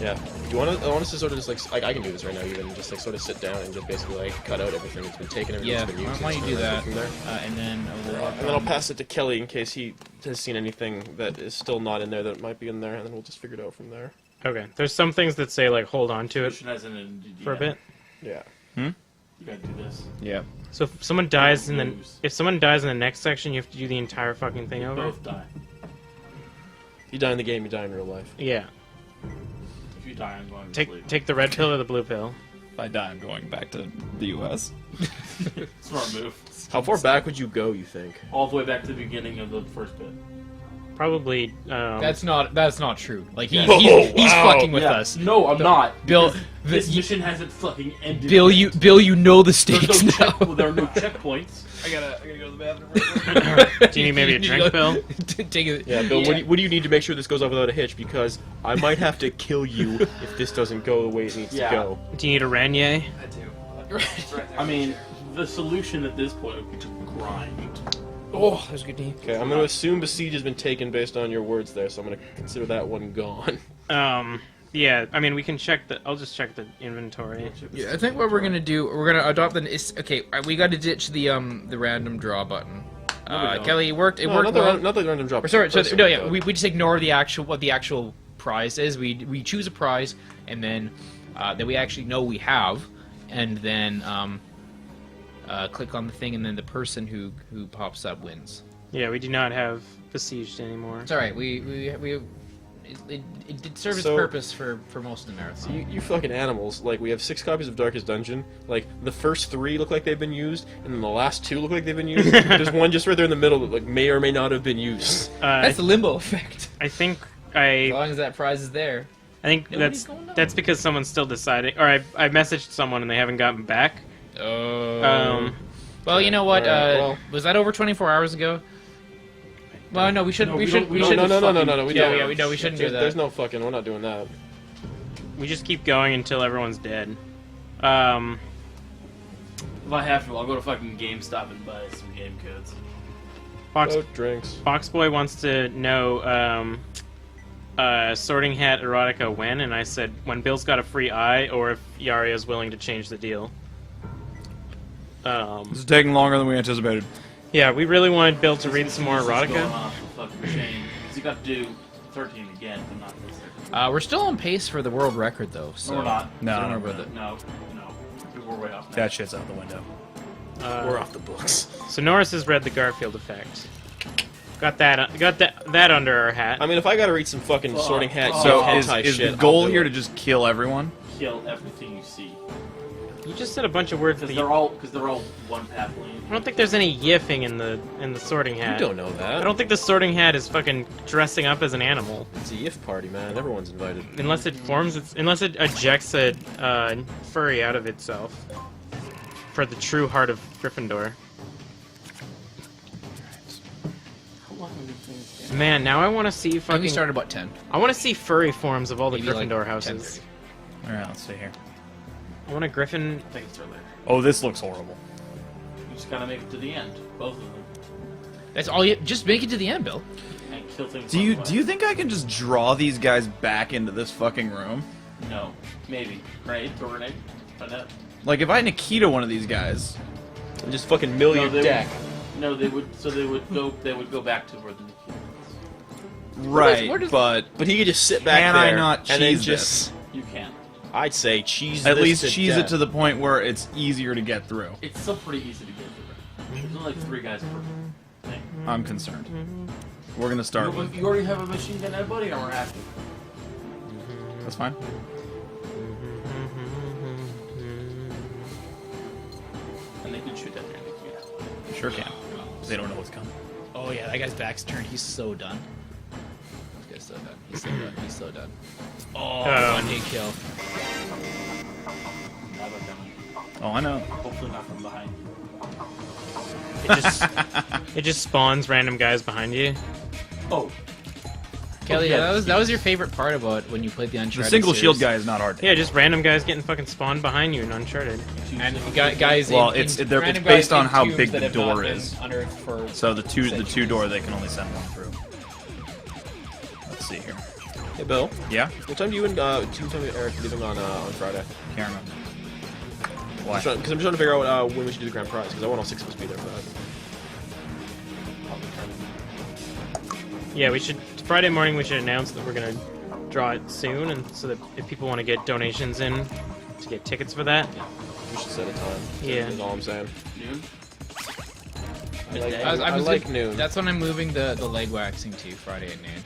Yeah. Do you want to? I want us to sort of just like I can do this right now, even just like sort of sit down and just basically like cut out everything that's been taken, everything Yeah, that's been used. why don't you do and that? from there. And then we'll, And then I'll pass it to Kelly in case he has seen anything that is still not in there that might be in there, and then we'll just figure it out from there. Okay, there's some things that say like hold on to it Mission as an for a bit. Yeah. You gotta do this. Yeah. So if someone dies in the Lose. next section, you have to do the entire fucking thing over. Both die. If you die in the game, you die in real life. Yeah. If you die, I'm going to sleep. Take the red pill or the blue pill. If I die, I'm going back to the U.S. Smart move. How far back would you go? You think? All the way back to the beginning of the first bit. Probably. that's not true. Like Yeah. he's wow. fucking with Yeah. us. No, I'm not. Bill, This mission hasn't fucking ended. Bill, you know the There's stakes no now. there are no checkpoints. I gotta go to the bathroom. Do you need maybe a drink, Bill? Take it. Yeah, Bill. What do you need to make sure this goes off without a hitch? Because I might have to kill you if this doesn't go the way it needs Yeah. to go. Do you need a Ranier? I mean, the solution at this point would be to grind. Oh, that's a good name. Okay, I'm going to assume Besiege has been taken based on your words there, so I'm going to consider that one gone. Yeah. I mean, we can check the. I'll just check the inventory. Yeah, I think what we're gonna do, we're gonna adopt the. Okay, we got to ditch the random draw button. we don't. Kelly, it worked. It No, worked not, well. not the random drop. Or sorry, so, person, no, yeah, but- we just ignore the actual prize is. We choose a prize, and then that we actually know we have, and then click on the thing, and then the person who pops up wins. Yeah, we do not have besieged anymore. It's all right. It did serve its So- purpose for most of the marathon. You fucking animals. Like, we have 6 copies of Darkest Dungeon. Like, the first 3 look like they've been used, and then the last 2 look like they've been used. There's one just right there in the middle that, like, may or may not have been used. That's the limbo effect. I think As long as that prize is there. Nobody's going down. that's because someone's still deciding. Or I messaged someone and they haven't gotten back. Oh. Well, you know what? Alright, well- Was that over 24 hours ago? Well, no, we shouldn't. No, we we should. don't- We we should. don't- No. We Yeah, don't. yeah, we shouldn't do that. There's no fucking. We're not doing that. We just keep going until everyone's dead. If I have to, I'll go to fucking GameStop and buy some game codes. Fox Drinks. Foxboy wants to know Sorting Hat Erotica when, and I said when Bill's got a free eye, or if Yario's willing to change the deal. This is taking longer than we anticipated. Yeah, we really wanted Bill to read This some more is going erotica. off the fucking chain. 'Cause you got to do 13 again, but not this. We're still on pace for the world record, though. So No, we're not. No, don't no, worry about it. No. We're way off now. That shit's out the window. We're off the books. So Norris has read the Garfield Effect. Got that under our hat. I mean, if I gotta read some fucking Fuck. Sorting Hat, So hentai is shit, the goal I'll do here it. to just kill everyone? Kill everything you see. You just said a bunch of words that Because you, they're all one path lane. I don't think there's any yiffing in the Sorting Hat. You don't know that. I don't think the Sorting Hat is fucking dressing up as an animal. It's a yiff party, man. Everyone's invited. Unless it ejects a furry out of itself. For the true heart of Gryffindor. Man, now I want to see I think we fucking. started about 10. I want to see furry forms of all the Maybe like Gryffindor houses. 10:30. Alright, let's see here. I want a Griffin. I think it's earlier. Oh, this looks horrible. You just gotta make it to the end. Both of them. That's all you. Just make it to the end, Bill. And kill things. Do on you the way. do you think I can just draw these guys back into this fucking room? No. Maybe. Grenade. Throw a grenade. Find out. Like if I Nikita one of these guys, And just fucking mill your they deck. Would, no, they would. So they would go. They would go back to where the Nikita was. right? where does- But But he could just sit back Can there I not and then cheese just. You can. I'd say cheese. at this least to cheese death. it to the point where it's easier to get through. It's still pretty easy to get through. There's only like 3 guys per thing. I'm concerned. We're gonna start with. You already have a machine gun and a body armor active. That's fine. And they can shoot down your Nikita. Sure can. They don't know what's coming. Oh yeah, that guy's back's turned. He's so done. This guy's so done. He's so done. He's so done. Oh, Oh. one hit kill. Never gonna. Oh, I know. Hopefully not from behind. It just spawns random guys behind you. Oh, Kelly, yeah, that was your favorite part about when you played the The Uncharted single series. shield guy is not hard. Yeah, just random guys getting fucking spawned behind you in Uncharted. And guys, Well, in, it's random based guys on in how tombs big that the have not door been is. unearthed for So the two centuries. door they can only send one through. Let's see here. Hey, Bill. Yeah, What time do you and tell me Eric leaving on Friday? can't remember. Why? Because I'm just trying to figure out when we should do the grand prize. Because I want all 6 of us to be there for that. Yeah, we should Friday morning. We should announce that we're gonna draw it soon, and so that if people want to get donations in to get tickets for that, We should set a time. Yeah. That's all I'm saying. noon. I like, Midday. I like noon. That's when I'm moving the leg waxing to Friday at noon.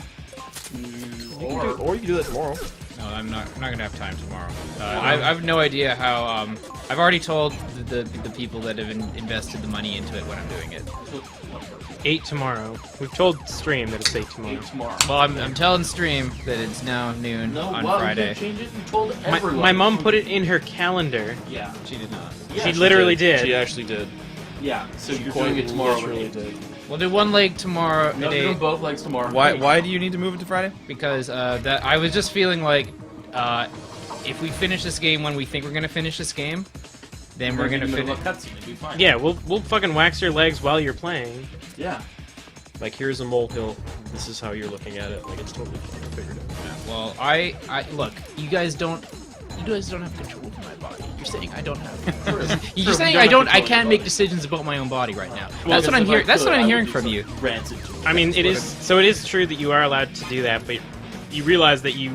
Or you can do that tomorrow. No, I'm not gonna have time tomorrow. I have no idea how. I've already told the people that have invested the money into it when I'm doing it. 8 tomorrow. We've told Stream that it's 8 tomorrow. tomorrow. Well, I'm telling Stream that it's now noon No, on well, Friday. you change it. You told My, everyone. my mom put it in her calendar. Yeah. She did not. Yeah, She literally She did. actually did. Yeah. So She you're quite doing it tomorrow. literally right? did. We'll do one leg tomorrow No, at you're 8 doing both legs tomorrow. Why do you need to move it to Friday? because that I was just feeling like if we finish this game when we think we're gonna finish this game, then we're gonna finish. finish. A cutscene. It'd be fine. Yeah, we'll fucking wax your legs while you're playing. Yeah. Like, here's a molehill. This is how you're looking at it. Like, it's totally fucking figured out. Well, I look. You guys don't have control of my body. You're saying I don't have. You're True, saying we I don't don't. have I control of can't your make body. decisions about my own body right now. Well, That's what I'm if I hearing. That's could, what I'm I would hearing do from some you. rancid I mean, it is gymnastics. so. It is true that you are allowed to do that, but you realize that you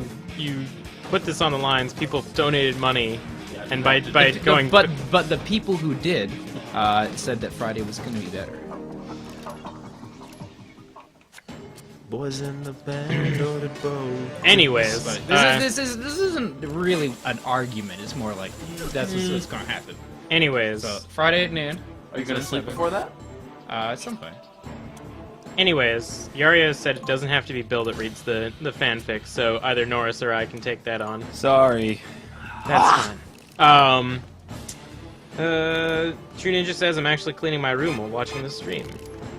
put this on the lines. People donated money, Yeah, and by going, but the people who did said that Friday was going to be better. Boys in the band ordered bow. anyways, This isn't really an argument. It's more like that's what's going to happen. anyways, So Friday at noon. Are you gonna sleep before that? At some point. anyways, Yaria said it doesn't have to be Bill that reads the fanfic, so either Norris or I can take that on. Sorry. That's fine. True Ninja says I'm actually cleaning my room while watching the stream.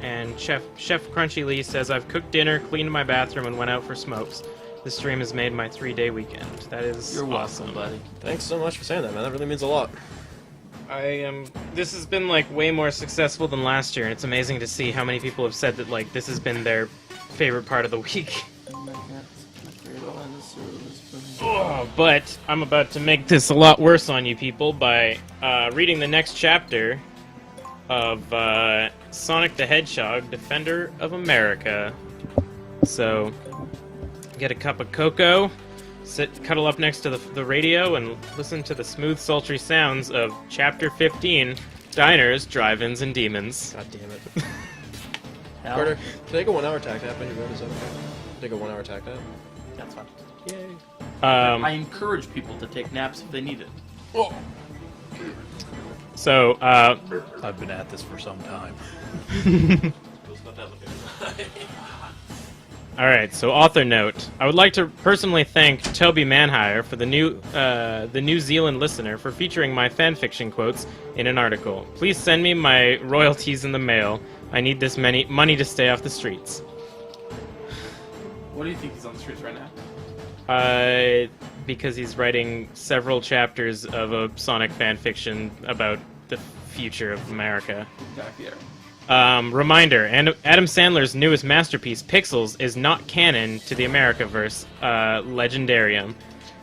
And Chef Crunchy Lee says I've cooked dinner, cleaned my bathroom, and went out for smokes. This stream has made my 3-day weekend. That is You're awesome, welcome, buddy. Thanks so much for saying that, man. That really means a lot. I am. This has been like way more successful than last year, and it's amazing to see how many people have said that like this has been their favorite part of the week. Oh, but I'm about to make this a lot worse on you people by reading the next chapter of Sonic the Hedgehog, Defender of America. So, get a cup of cocoa, cuddle up next to the radio, and listen to the smooth, sultry sounds of Chapter 15, Diners, Drive-Ins, and Demons. God damn it. Hell, Carter, take a 1 hour tag nap on your road, is that okay? Take a 1 hour tag nap. that's fine. Yay. I encourage people to take naps if they need it. So, I've been at this for some time. alright, so author note. I would like to personally thank Toby Manhire for the New Zealand listener for featuring my fanfiction quotes in an article. Please send me my royalties in the mail. I need this money to stay off the streets. What do you think he's on the streets right now? Because he's writing several chapters of a Sonic fanfiction about the future of America. Guy Fieri. Reminder, Adam Sandler's newest masterpiece, Pixels, is not canon to the Americaverse Legendarium.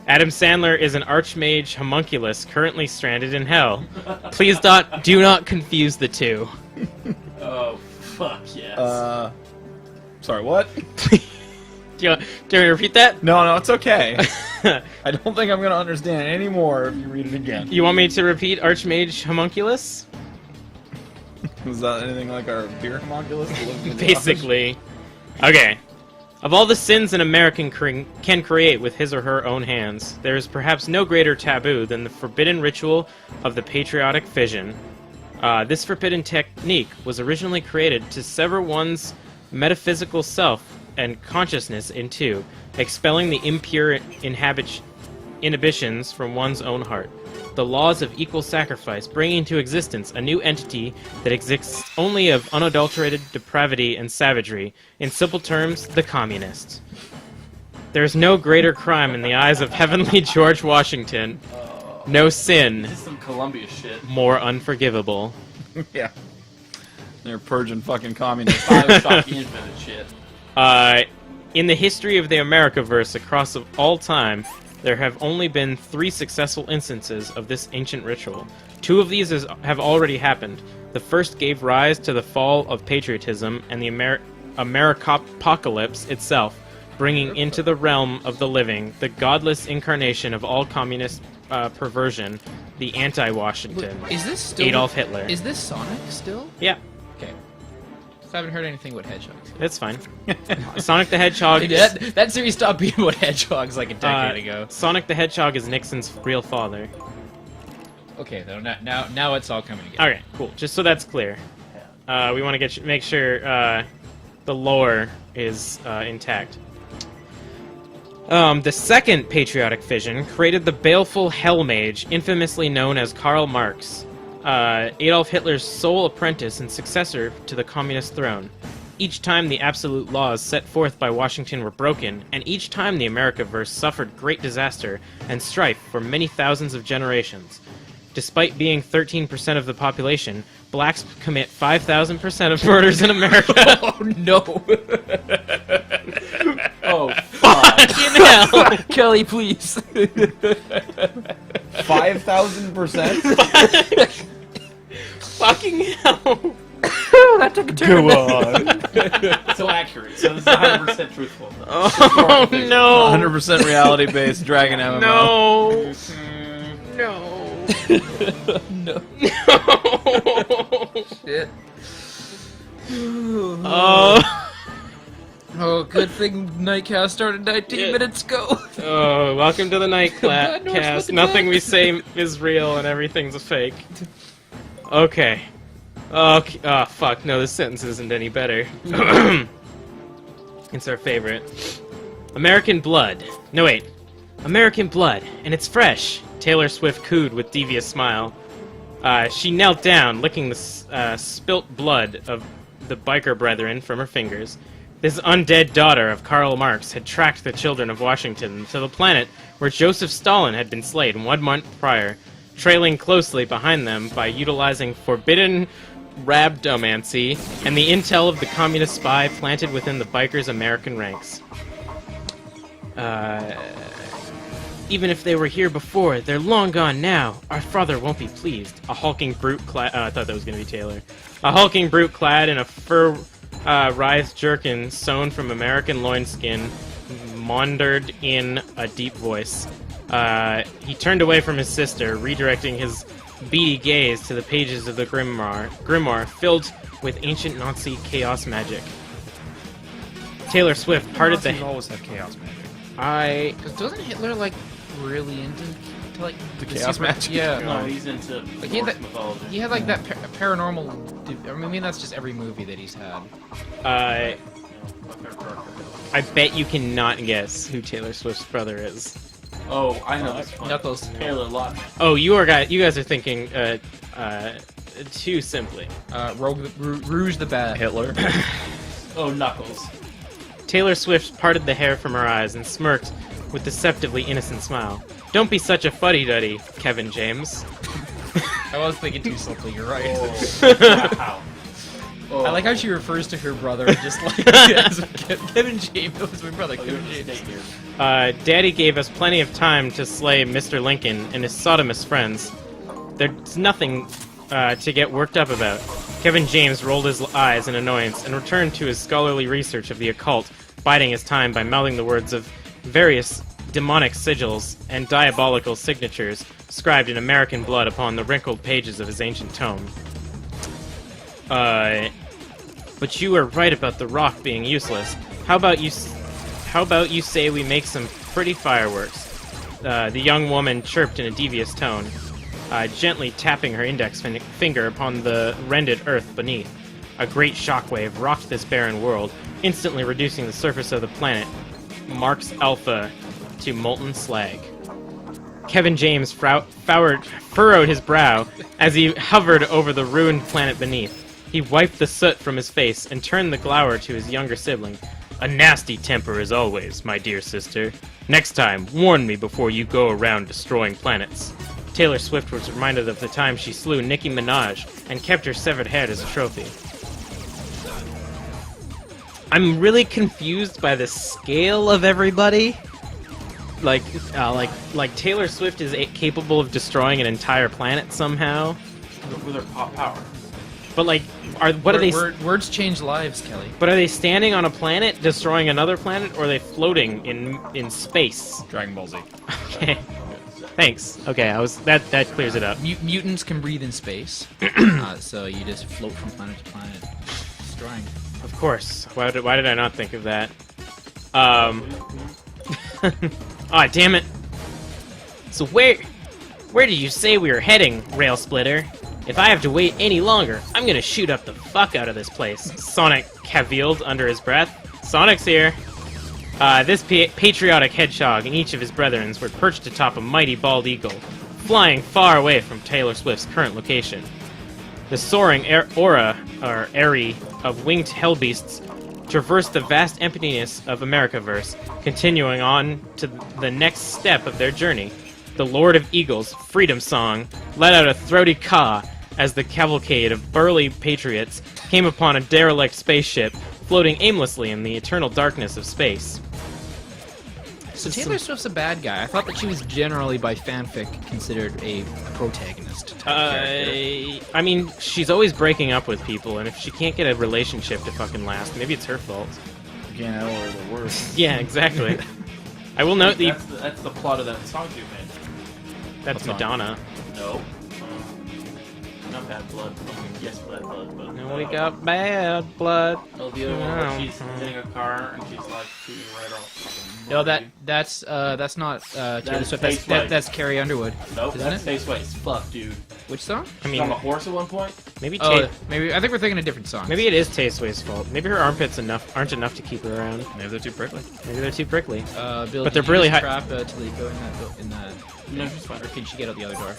Adam Sandler is an archmage homunculus currently stranded in hell. Please do not confuse the two. Oh, fuck yes. Sorry, what? Do you want me to repeat that? No, it's okay. I don't think I'm gonna understand any more if you read it again. You want me to repeat archmage homunculus? Was that anything like our beer homunculus? that lives in the Basically. Okay. Of all the sins an American can create with his or her own hands, there is perhaps no greater taboo than the forbidden ritual of the patriotic fission. This forbidden technique was originally created to sever one's metaphysical self and consciousness in two, expelling the impure inhibitions from one's own heart. The laws of equal sacrifice bring into existence a new entity that exists only of unadulterated depravity and savagery. In simple terms, the communists. There is no greater crime in the eyes of heavenly George Washington, no sin This is some Columbia shit. more unforgivable. Yeah. They're purging fucking communists. Bioshock Infinite shit. In the history of the Americaverse across of all time, there have only been 3 successful instances of this ancient ritual. 2 of these have already happened. The first gave rise to the fall of patriotism and the Americopocalypse itself, bringing into the realm of the living the godless incarnation of all communist perversion, the anti-Washington, Is this still Adolf Hitler. Is this Sonic still? Yeah, Okay. I haven't heard anything about hedgehogs. it's fine. Sonic the Hedgehog. That series stopped being about hedgehogs like a decade ago. Sonic the Hedgehog is Nixon's real father. Okay, though now it's all coming together. Okay, cool. Just so that's clear, we want to make sure the lore is intact. The second patriotic vision created the baleful Hell Mage, infamously known as Karl Marx, Adolf Hitler's sole apprentice and successor to the communist throne. Each time the absolute laws set forth by Washington were broken, and each time the Americaverse suffered great disaster and strife for many thousands of generations. Despite being 13% of the population, blacks commit 5,000% of murders in America. Oh no! Oh, fuck. Hell. Kelly, please. 5,000%? Fucking hell. That took a turn. So accurate. So this is 100% truthful. Oh no. 100% reality based Dragon MMO. No. No. No. Shit. Oh, good thing Nightcast started 19 Yeah. minutes ago. Oh, welcome to the night God knows cast. what's Nothing back. we say is real and everything's a fake. Okay. Okay. Oh, fuck. No, this sentence isn't any better. It's our favorite. American Blood. No, wait. American Blood, and it's fresh. Taylor Swift cooed with devious smile. She knelt down, licking the spilt blood of the biker brethren from her fingers. This undead daughter of Karl Marx had tracked the children of Washington to the planet where Joseph Stalin had been slain 1 month prior, trailing closely behind them by utilizing forbidden rhabdomancy and the intel of the communist spy planted within the bikers' American ranks. Even if they were here before, they're long gone now. Our father won't be pleased. A hulking brute clad... I thought that was going to be Taylor. A hulking brute clad in a fur writhed jerkin sewn from American loinskin maundered in a deep voice. He turned away from his sister, redirecting his beady gaze to the pages of the grimoire filled with ancient Nazi chaos magic. Taylor Swift parted the... always have chaos magic. Because doesn't Hitler really into like The chaos magic? Yeah. No, he's into Like, he had Norse that- mythology. He had like that paranormal. I mean, that's just every movie that he's had. I bet you cannot guess who Taylor Swift's brother is. Oh, I know this one. Knuckles. Taylor Lautner. Oh, you guys are thinking too simply. Rouge the Bat. Hitler. Oh, Knuckles. Taylor Swift parted the hair from her eyes and smirked with deceptively innocent smile. Don't be such a fuddy-duddy, Kevin James. I was thinking too simply. You're right. Wow. Oh. I like how she refers to her brother just like as Kevin James. That was my brother, Kevin James. Daddy gave us plenty of time to slay Mr. Lincoln and his sodomist friends. There's nothing to get worked up about. Kevin James rolled his eyes in annoyance and returned to his scholarly research of the occult, biding his time by mouthing the words of various demonic sigils and diabolical signatures scribed in American blood upon the wrinkled pages of his ancient tome. But you were right about the rock being useless. How about you say we make some pretty fireworks? The young woman chirped in a devious tone, gently tapping her index finger upon the rended earth beneath. A great shockwave rocked this barren world, instantly reducing the surface of the planet Marx Alpha to molten slag. Kevin James furrowed his brow as he hovered over the ruined planet beneath. He wiped the soot from his face and turned the glower to his younger sibling. A nasty temper as always, my dear sister. Next time, warn me before you go around destroying planets. Taylor Swift was reminded of the time she slew Nicki Minaj and kept her severed head as a trophy. I'm really confused by the scale of everybody. Like Taylor Swift is capable of destroying an entire planet somehow. With her pop power. But like, what are they? Words change lives, Kelly. But are they standing on a planet, destroying another planet, or are they floating in space? Dragon Ball Z. Okay. Thanks. Okay, that clears it up. Mutants can breathe in space, so you just float from planet to planet, destroying. Of course. Why did I not think of that? Ah, damn it. So where did you say we were heading, Rail Splitter? If I have to wait any longer, I'm gonna shoot up the fuck out of this place. Sonic caviled under his breath. Sonic's here. This patriotic hedgehog and each of his brethren were perched atop a mighty bald eagle, flying far away from Taylor Swift's current location. The soaring eyrie of winged hellbeasts traversed the vast emptiness of Americaverse, continuing on to the next step of their journey. The Lord of Eagles, Freedom Song, let out a throaty caw as the cavalcade of burly patriots came upon a derelict spaceship floating aimlessly in the eternal darkness of space. So Taylor Swift's a bad guy. I thought that she was generally, by fanfic, considered a protagonist type character. I mean, she's always breaking up with people, and if she can't get a relationship to fucking last, maybe it's her fault. Again, or the worst. Yeah, exactly. I will note That's the plot of that song you made. that's What song? Madonna. No. Not Bad Blood. Yes, Bad Blood. But, And we got bad blood. Oh, the other one where she's hitting a car and she's like shooting right off. No, that's not Taylor That's Swift. Taste Way. That's Carrie Underwood. Nope, Isn't that's it? Space Waste. Fuck, dude. Which song? I She's on a mean, horse at one point. maybe Oh, maybe I think we're thinking of different songs. maybe it is Tasteway's fault. Maybe her armpits aren't enough to keep her around. Maybe they're too prickly. Maybe they're too prickly. Bill, But did they're really you high- trap Taliko in that. No, she's fine. Or can she get out the other door?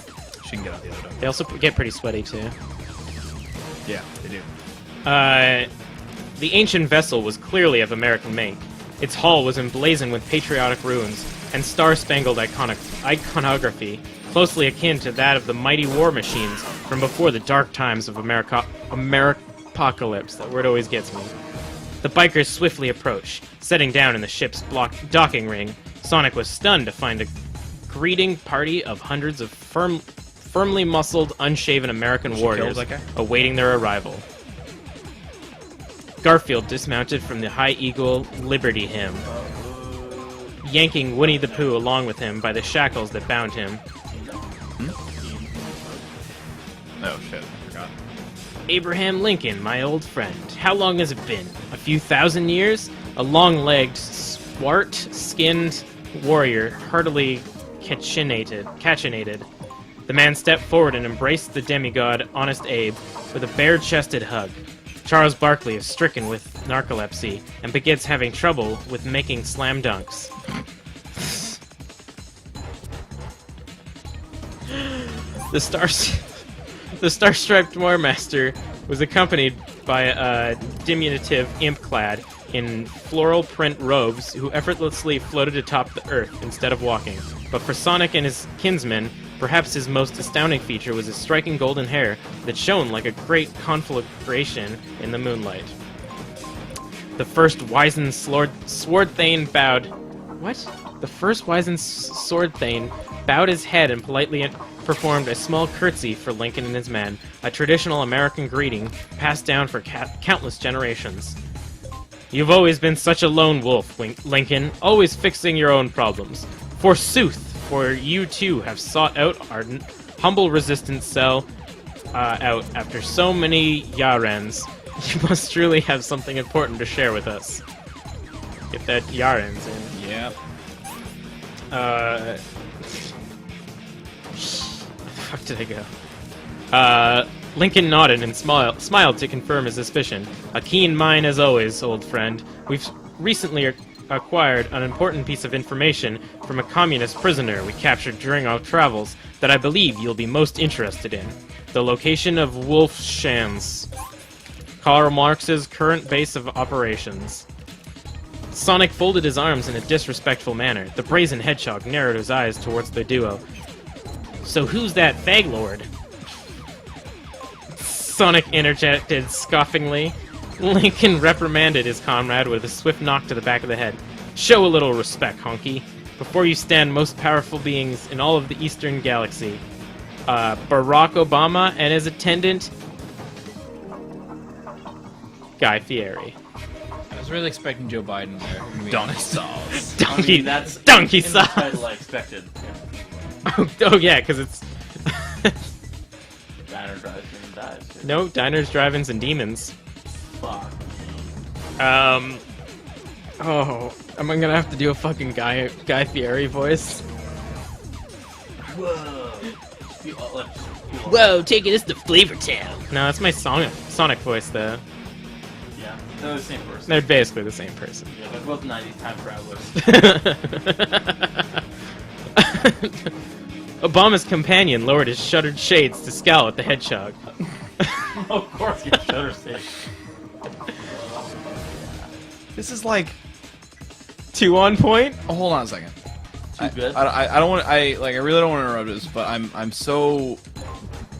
She can get out the other door. They also get pretty sweaty too. Yeah, they do. The ancient vessel was clearly of American make. Its hull was emblazoned with patriotic runes and star-spangled iconography, closely akin to that of the mighty war machines from before the dark times of Ameripocalypse. That word always gets me. The bikers swiftly approached, setting down in the ship's docking ring. Sonic was stunned to find a greeting party of hundreds of firmly muscled, unshaven American warriors that guy? awaiting their arrival. Garfield dismounted from the High Eagle Liberty Hymn, yanking Winnie the Pooh along with him by the shackles that bound him. Oh shit, I forgot. Abraham Lincoln, my old friend. How long has it been? A few thousand years? A long-legged, swart-skinned warrior heartily cachinnated. The man stepped forward and embraced the demigod, Honest Abe, with a bare-chested hug. Charles Barkley is stricken with narcolepsy and begins having trouble with making slam dunks. The star-striped War Master was accompanied by a diminutive imp clad in floral print robes who effortlessly floated atop the earth instead of walking. But for Sonic and his kinsmen, perhaps his most astounding feature was his striking golden hair that shone like a great conflagration in the moonlight. The first wizened Swordthane bowed... What? The first wizened Swordthane bowed his head and politely performed a small curtsy for Lincoln and his men, a traditional American greeting passed down for countless generations. You've always been such a lone wolf, Lincoln, always fixing your own problems. Forsooth, for you too have sought out our humble resistance cell out after so many Yarens. You must truly have something important to share with us. Get that Yarens in. Yeah. Where the fuck did I go? Lincoln nodded and smiled to confirm his suspicion. A keen mind as always, old friend. We've recently acquired an important piece of information from a communist prisoner we captured during our travels that I believe you'll be most interested in. The location of Wolfschanz, Karl Marx's current base of operations. Sonic folded his arms in a disrespectful manner. The brazen hedgehog narrowed his eyes towards the duo. So who's that fag lord? Sonic interjected scoffingly. Lincoln reprimanded his comrade with a swift knock to the back of the head. Show a little respect, honky. Before you stand most powerful beings in all of the Eastern Galaxy. Barack Obama and his attendant, Guy Fieri. I was really expecting Joe Biden there. to be Donkey honest. sauce. Donkey, that's donkey in the sauce. title I expected. Oh yeah, because it's Diner drives and dives. Dude. no diners, drive-ins, and demons. Fuck. Oh, am I gonna have to do a fucking Guy Fieri voice? Whoa. Whoa, taking us to Flavor Town. No, that's my Sonic voice, though. Yeah, they're the same person. They're basically the same person. Yeah, they're both 90s time travelers. Obama's companion lowered his shuttered shades to scowl at the hedgehog. Of course, you shutter stick. This is like. 2 on point? Oh, hold on a second. Too good. I don't want. I really don't want to interrupt this, but I'm so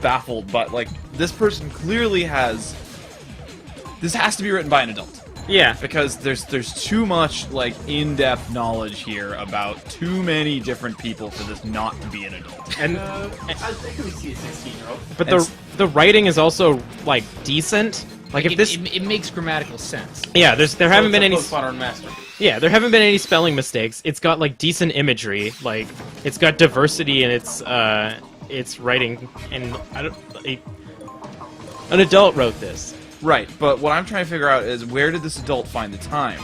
baffled. But like, this person clearly has. This has to be written by an adult. Yeah. Because there's too much like in-depth knowledge here about too many different people for this not to be an adult. And I think we see a 16-year-old. but it's- the writing is also like decent. Like if this it makes grammatical sense. yeah, there haven't been any Modern master. yeah, there haven't been any spelling mistakes. It's got like decent imagery, like it's got diversity in its writing, and an adult wrote this. Right, but what I'm trying to figure out is where did this adult find the time?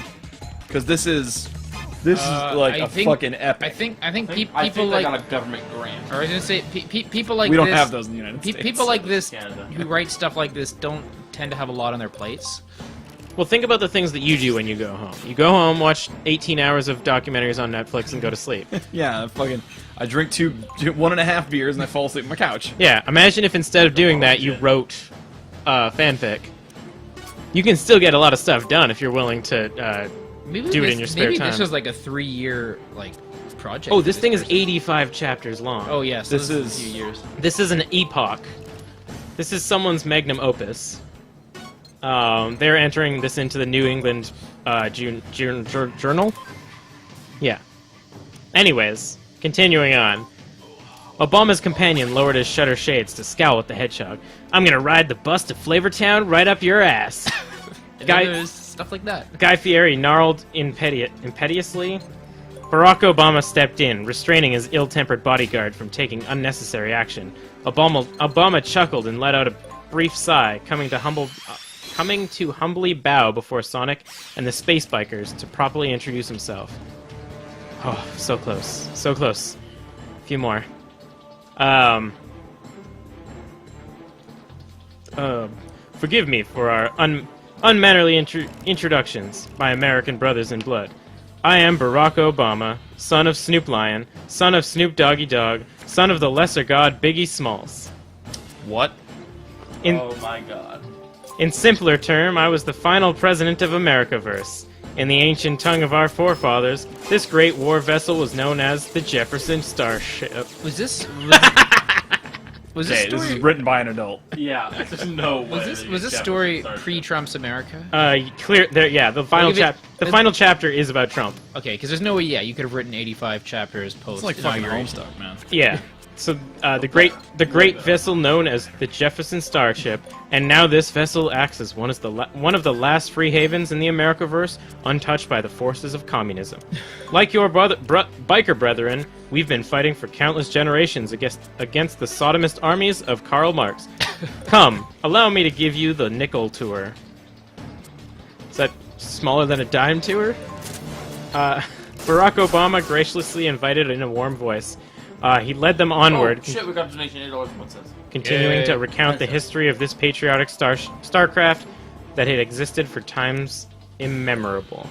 Because this is like I a think- fucking epic. I think I people think they like, got a government grant. or I was gonna say people like we don't this, have those in the United States. people like this Canada. who write stuff like this don't tend to have a lot on their plates. Well, think about the things that you do when you go home. You go home, watch 18 hours of documentaries on Netflix, and go to sleep. Yeah, I drink 1.5 beers and I fall asleep on my couch. Yeah, imagine if instead of doing that, you wrote fanfic. You can still get a lot of stuff done if you're willing to. Maybe Do it this, in your spare maybe time. this was like a 3-year like project. Oh, for this thing is person. 85 chapters long. Oh yeah, so This this is- a few years. This is an epoch. This is someone's magnum opus. They're entering this into the New England Journal. Yeah. Anyways, continuing on. Obama's companion lowered his shutter shades to scowl at the hedgehog. I'm gonna ride the bus to Flavortown right up your ass. And Guy- then there's stuff like that. Guy Fieri gnarled impetuously. Barack Obama stepped in, restraining his ill-tempered bodyguard from taking unnecessary action. Obama chuckled and let out a brief sigh, coming to humbly bow before Sonic and the space bikers to properly introduce himself. Oh, so close, so close. A few more. Forgive me for our unmannerly introductions, my American brothers in blood. I am Barack Obama, son of Snoop Lion, son of Snoop Doggy Dogg, son of the lesser god Biggie Smalls. What? Oh my god. In simpler term, I was the final president of Americaverse. In the ancient tongue of our forefathers, this great war vessel was known as the Jefferson Starship. Was this was Okay, this this story is written by an adult. Yeah, there's no way. was this story pre-Trump's America? Clear there. Yeah, the final Well, if it- the final chapter is about Trump. Okay, because there's no way. Yeah, you could have written 85 chapters post. It's like fucking inauguration. Homestuck, man. Yeah. So the great vessel known as the Jefferson Starship, and now this vessel acts as one of the last free havens in the Americaverse, untouched by the forces of communism. Like your biker brethren, we've been fighting for countless generations against the sodomist armies of Karl Marx. Come, allow me to give you the nickel tour. Is that smaller than a dime tour? Barack Obama graciously invited in a warm voice. He led them onward, Oh, shit, we got a donation, $8, what says? continuing Yay. to recount the history of this patriotic StarCraft that had existed for times immemorable.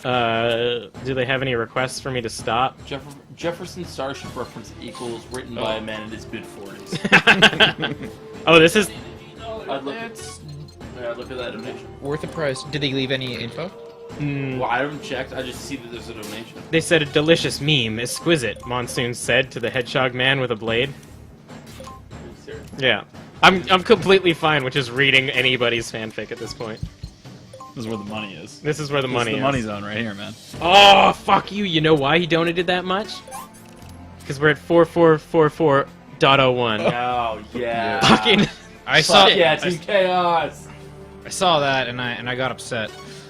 Do they have any requests for me to stop? Jefferson Starship reference equals written by a man in his mid-40s. Oh, this is... I'd look at that donation. Worth the price. Did they leave any info? Mm, Well, I haven't checked, I just see that there's a donation. they said a delicious meme, exquisite, Monsoon said to the hedgehog man with a blade. Are you serious? Yeah. I'm completely fine with just reading anybody's fanfic at this point. This is where the money is. This is where the money This is is. the money zone right here, man. Oh, fuck you. You know why he donated that much? Because we're at 4444.01. Oh, yeah. Fucking... I saw. Fuck yeah, Team Chaos! I saw that and I got upset.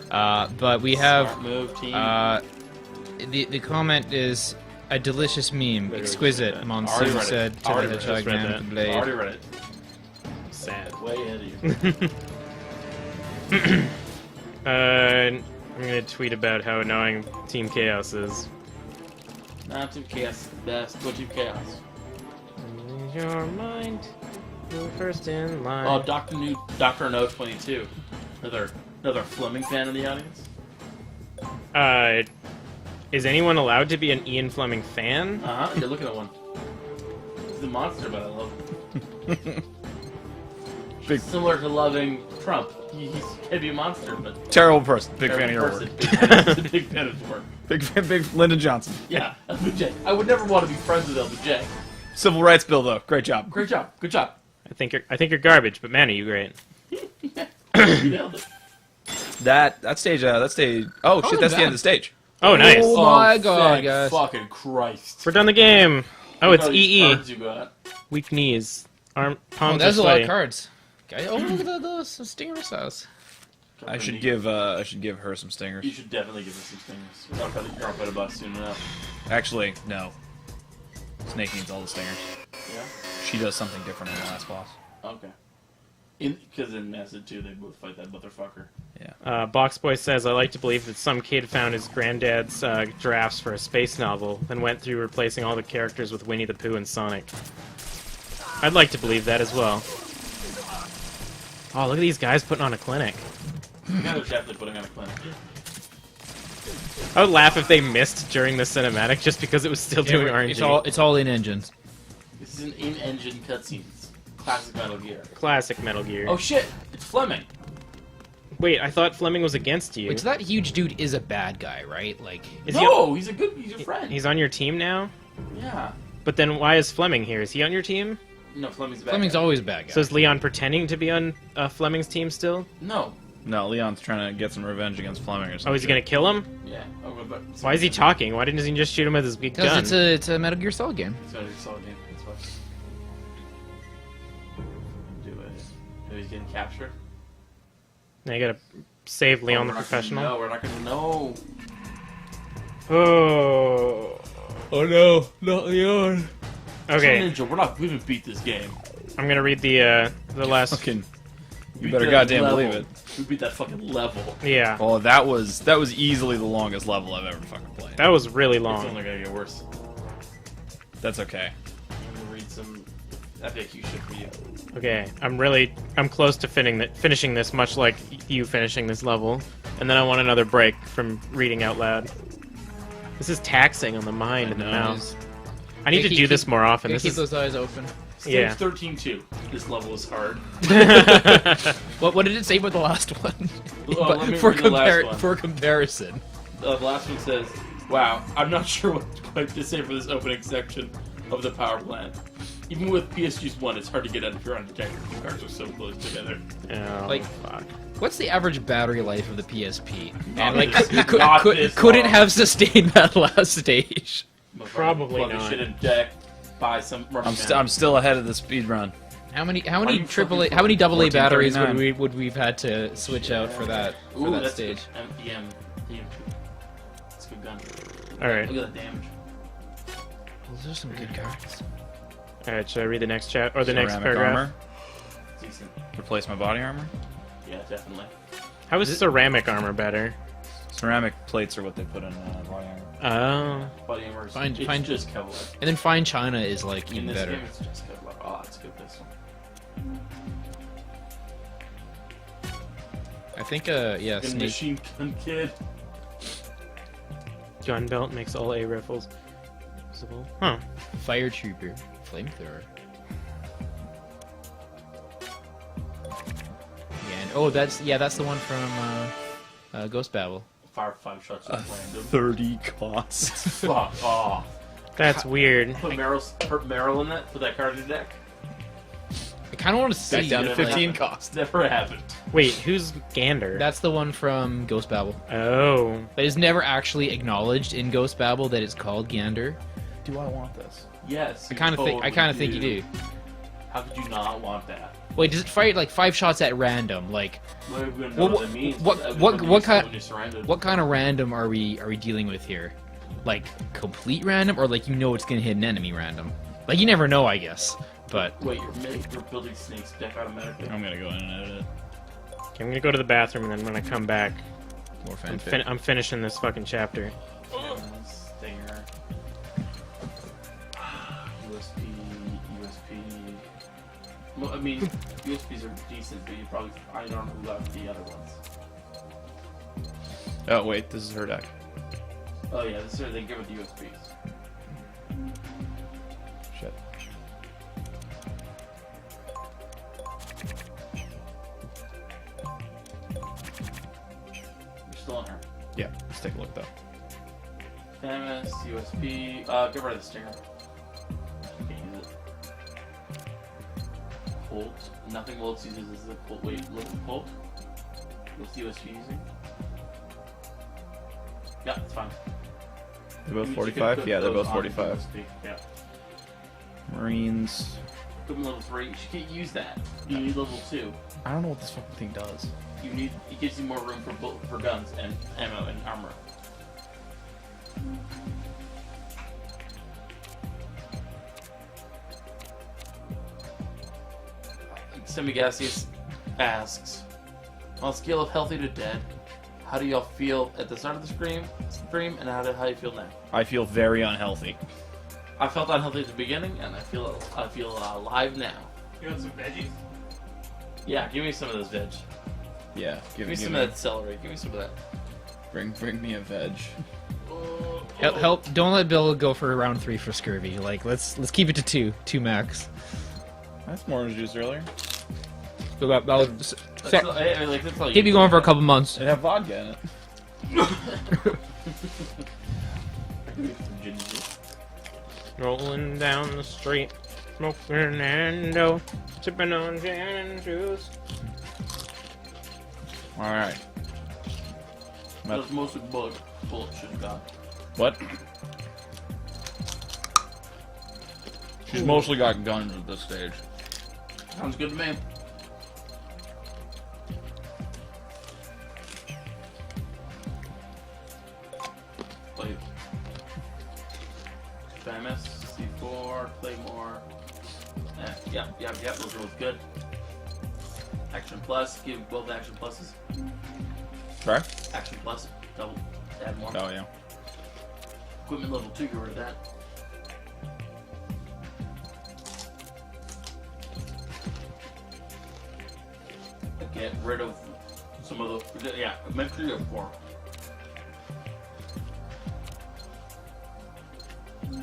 But we have Smart move, team. the comment is a delicious meme, Literally exquisite. just read that. Monsoon Already read it. said to the Already hedgehog just read man that. with the blade. Already read it. sad. Way ahead of you. I'm gonna tweet about how annoying Team Chaos is. Nah, Team Chaos is the best. Go Team Chaos. In your mind, you're first in line. Oh, Dr. No 22. Another Fleming fan in the audience. Is anyone allowed to be an Ian Fleming fan? Uh-huh, you're looking at one. He's a monster, but I love him. Big- Similar to loving Trump. He can be a monster, but Terrible person. Big fan of your person. work. He's a big fan of his work. Big Lyndon Johnson. Yeah, LBJ. I would never want to be friends with LBJ. Civil rights bill, though. Great job. Great job. Good job. I think you're garbage, but man, are you great. You nailed it. That stage. Oh shit! That's the end of the stage. Oh, nice. Oh my god, thank guys. fucking Christ. We're done the game. Oh, it's Look at these EE. cards you got. Weak knees. Oh, Palms there's are a lot sweaty. of cards. Guys, oh, look at those stinger missiles. I should give her some stingers. You should definitely give her some things. You're off at a bus soon enough. Actually, no. Snake needs all the stingers. Yeah? She does something different in the last boss. Okay. Because in Acid 2, they both fight that motherfucker. Boxboy says, I like to believe that some kid found his granddad's drafts for a space novel, then went through replacing all the characters with Winnie the Pooh and Sonic. I'd like to believe that as well. Oh, look at these guys putting on a clinic. Yeah, they're definitely putting on a clinic. I would laugh if they missed during the cinematic just because it was still doing RNG. It's all in engines. This is an in-engine cutscenes. Classic Metal Gear. Classic Metal Gear. Oh shit! It's Fleming! Wait, I thought Fleming was against you. Wait, so that huge dude is a bad guy, right? Like, Is he No! He's a friend. He's on your team now? Yeah. But then why is Fleming here? Is he on your team? No, Fleming's a bad Fleming's guy. always a bad guy. So is Leon pretending to be on Fleming's team still? No. No, Leon's trying to get some revenge against Fleming or something. Oh, is he gonna kill him? Yeah. Oh, but Why is he talking? Why didn't he just shoot him with his big gun? Because it's a Metal Gear Solid game. It's gonna be a solid game. That's why. Do it. Oh, he's getting captured. Now you gotta save Leon Oh, the Professional. No, we're not gonna know. Oh. Oh no, not Leon. Okay, Ninja, we haven't beat this game. I'm gonna read the last. Fucking. You We better beat that goddamn level. believe it. We beat that fucking level. Yeah, Oh, that was easily the longest level I've ever fucking played. that was really It's long. only gonna get worse. That's okay. I'm gonna read some FAQ shit for you. Okay, I'm close to finishing this, much like you finishing this level, and then I want another break from reading out loud. This is taxing on the mind and the mouth. I need to do this more often. This Keep is those eyes open. Stage Yeah. 13-2. This level is hard. What did it say about the last one? Well, let me read the last one. For comparison. The last one says, "Wow, I'm not sure what quite to say for this opening section of the power plant. Even with PSG's 1, it's hard to get out if you're undetected. The cars are so close together. oh, Like- fuck. What's the average battery life of the PSP? Not And like, this- not this could it long. have sustained that last stage? Probably Plug this not. shit in deck, buy some rubber band. I'm still ahead of the speed run. How many Why you AAA fucking how many AA batteries 1439? would we've had to switch out for that Ooh, that's stage? Good. EM2. It's a good gun. All right, Look at that damage. Those are some good cards. all right. Should I read the next chat or the next Ceramic paragraph? armor. Decent. Replace my body armor. Yeah, definitely. How is ceramic armor better? Ceramic plates are what they put in body armor. Oh. Body armor. Find- It's find- just Kevlar. And then Fine China is like In even this better. game, it's just Kevlar. Oh, that's good. This one. I think yeah, Good Snake. machine gun kid. Gun belt makes all A rifles visible. Huh. Fire Trooper, Flamethrower. Yeah, and, oh, that's the one from Ghost Babel. Fire 5 shots at random. 30 cost. Fuck off. That's weird. Put Meryl in that. Put that card in your deck. I kind of want to see. Back down to Yeah, 15 like- cost. Never happened. Wait, who's Gander? That's the one from Ghost Babel. Oh. That is never actually acknowledged in Ghost Babel that it's called Gander. Do I want this? Yes. I kind of think you do. How could you not want that? Wait, does it fire like 5 shots at random? Like, Well, we wouldn't know What- what that means. what- but what- when what you- kind- when you're surrounded. what kind of random are we dealing with here? Like complete random, or like it's gonna hit an enemy random? Like you never know, I guess. But Wait, you're building Snake's deck automatically? I'm gonna go in and edit it. Okay, I'm gonna go to the bathroom, and then when I come back, more I'm, fanfare. I'm finishing this fucking chapter. Stinger. USP. Well, I mean, USPs are decent, but you probably. I don't know who got the other ones. Oh wait, this is her deck. Oh, yeah, this is they give it the USPs. Shit. You're still on her. Yeah, let's take a look though. Famous, USP. Get rid of the Stinger. Can't use it. Colt. Nothing Wilts uses is the Colt. Wait, look at Colt. What's the USP using? Yeah, it's fine. They're both You could 45? put Yeah, they're those both on the 45. USP. Yeah. Marines. Equipment level 3. You can't use that. You need level 2. I don't know what this fucking thing does. You need. It gives you more room for guns and ammo and armor. Semigasius asks, on a scale of healthy to dead, how do y'all feel at the start of the stream, and how do you feel now? I feel very unhealthy. I felt unhealthy at the beginning, and I feel alive now. You want some veggies? Yeah, give me some of this veg. Yeah, Give me some of that celery. Give me some of that. Bring me a veg. Help! Don't let Bill go for round 3 for scurvy. Like let's keep it to 2 max. That's more orange juice earlier. So that'll That's all keep you going for a couple months. It had vodka in it. Rolling down the street, smoking Fernando, sipping on gin and juice. Alright. That's mostly bullets should have got. What? She's mostly got guns at this stage. Sounds good to me. Play. Famous, C4, Claymore. Yep, those are both good. Action Plus, give both Action Pluses. Sorry? Action Plus, double, add more. Oh, yeah. Equipment level 2, get rid of that. Get rid of some of the. Yeah, make sure you have 4.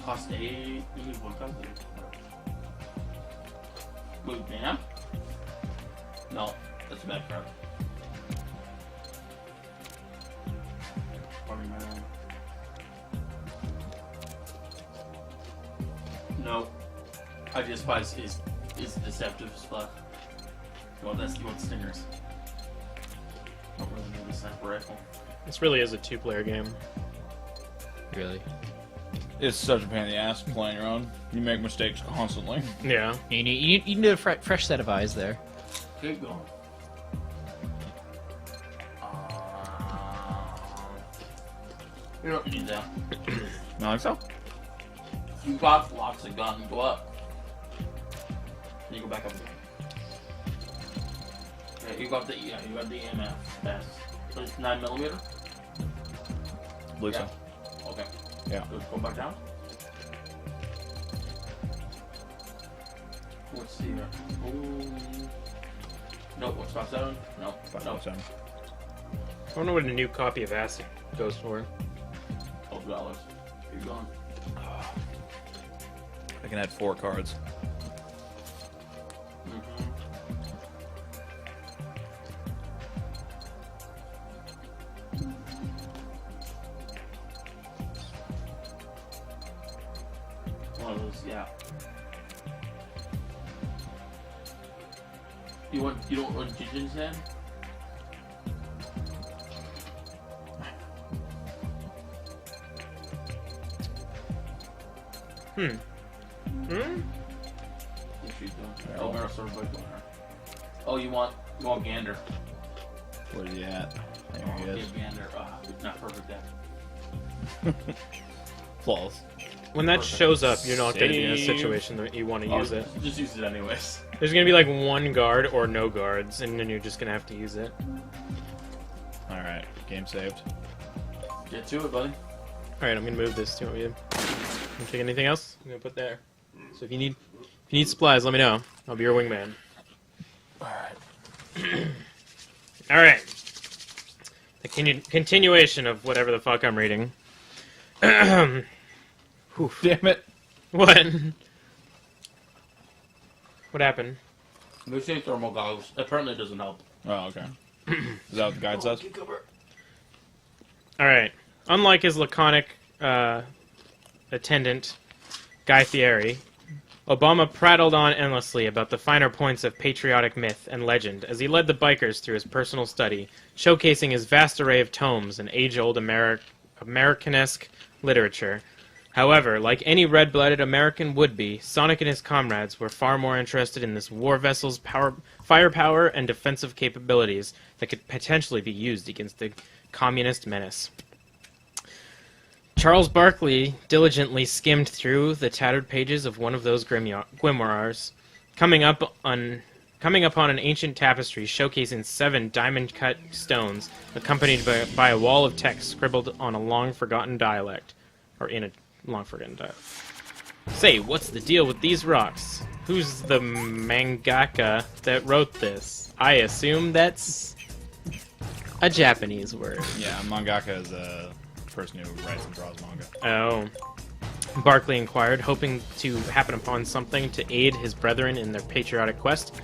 Cost 8. You need 1 cost 8. Move down? No, that's a bad card. No. I despise his deceptive stuff. You want stingers. Don't really need a sniper rifle. This really is a 2-player game. Really? It's such a pain in the ass playing your own. You make mistakes constantly. Yeah. You need a fresh set of eyes there. Keep going. You don't need that. Not like so? You got lots of guns. Go up. And you go back up again. Yeah, you got the EMF. That's 9mm. believe Yeah. so. Okay. Yeah. Let's go back down. Let's see here. Ooh. Nope, what's about 7? Nope. Nope. I wonder what a new copy of Acid goes for. $12. You're gone. I can add 4 cards. One of those, yeah. You don't want Jinjin's then? Hmm. Yes, you do. Oh, Marisol Boyko. Oh, you want Gander. Where's he at? There he is. Give Gander. Not perfect deck. Flawless. When that Perfect. shows up, you're not going to be in a Save. situation that you want to use it. Just use it anyways. There's going to be like one guard or no guards, and then you're just going to have to use it. Alright, game saved. Get to it, buddy. Alright, I'm going to move this. Do you want me to take anything else? I'm going to put there. So if you need supplies, let me know. I'll be your wingman. Alright. Alright. The continuation of whatever the fuck I'm reading. Damn it. What? What happened? They say thermal goggles. Apparently it doesn't help. Oh, okay. Is that what the guide says? Alright. Unlike his laconic attendant, Guy Fieri, Obama prattled on endlessly about the finer points of patriotic myth and legend as he led the bikers through his personal study, showcasing his vast array of tomes and age-old Americanesque literature. However, like any red-blooded American would be, Sonic and his comrades were far more interested in this war vessel's firepower and defensive capabilities that could potentially be used against the communist menace. Charles Barkley diligently skimmed through the tattered pages of one of those grimoires, coming upon an ancient tapestry showcasing 7 diamond-cut stones, accompanied by a wall of text scribbled on a long-forgotten dialect, or in a long-forgotten dialect. Say, what's the deal with these rocks? Who's the mangaka that wrote this? I assume that's a Japanese word. Yeah, mangaka is a person who writes and draws manga. Oh. Barkley inquired, hoping to happen upon something to aid his brethren in their patriotic quest.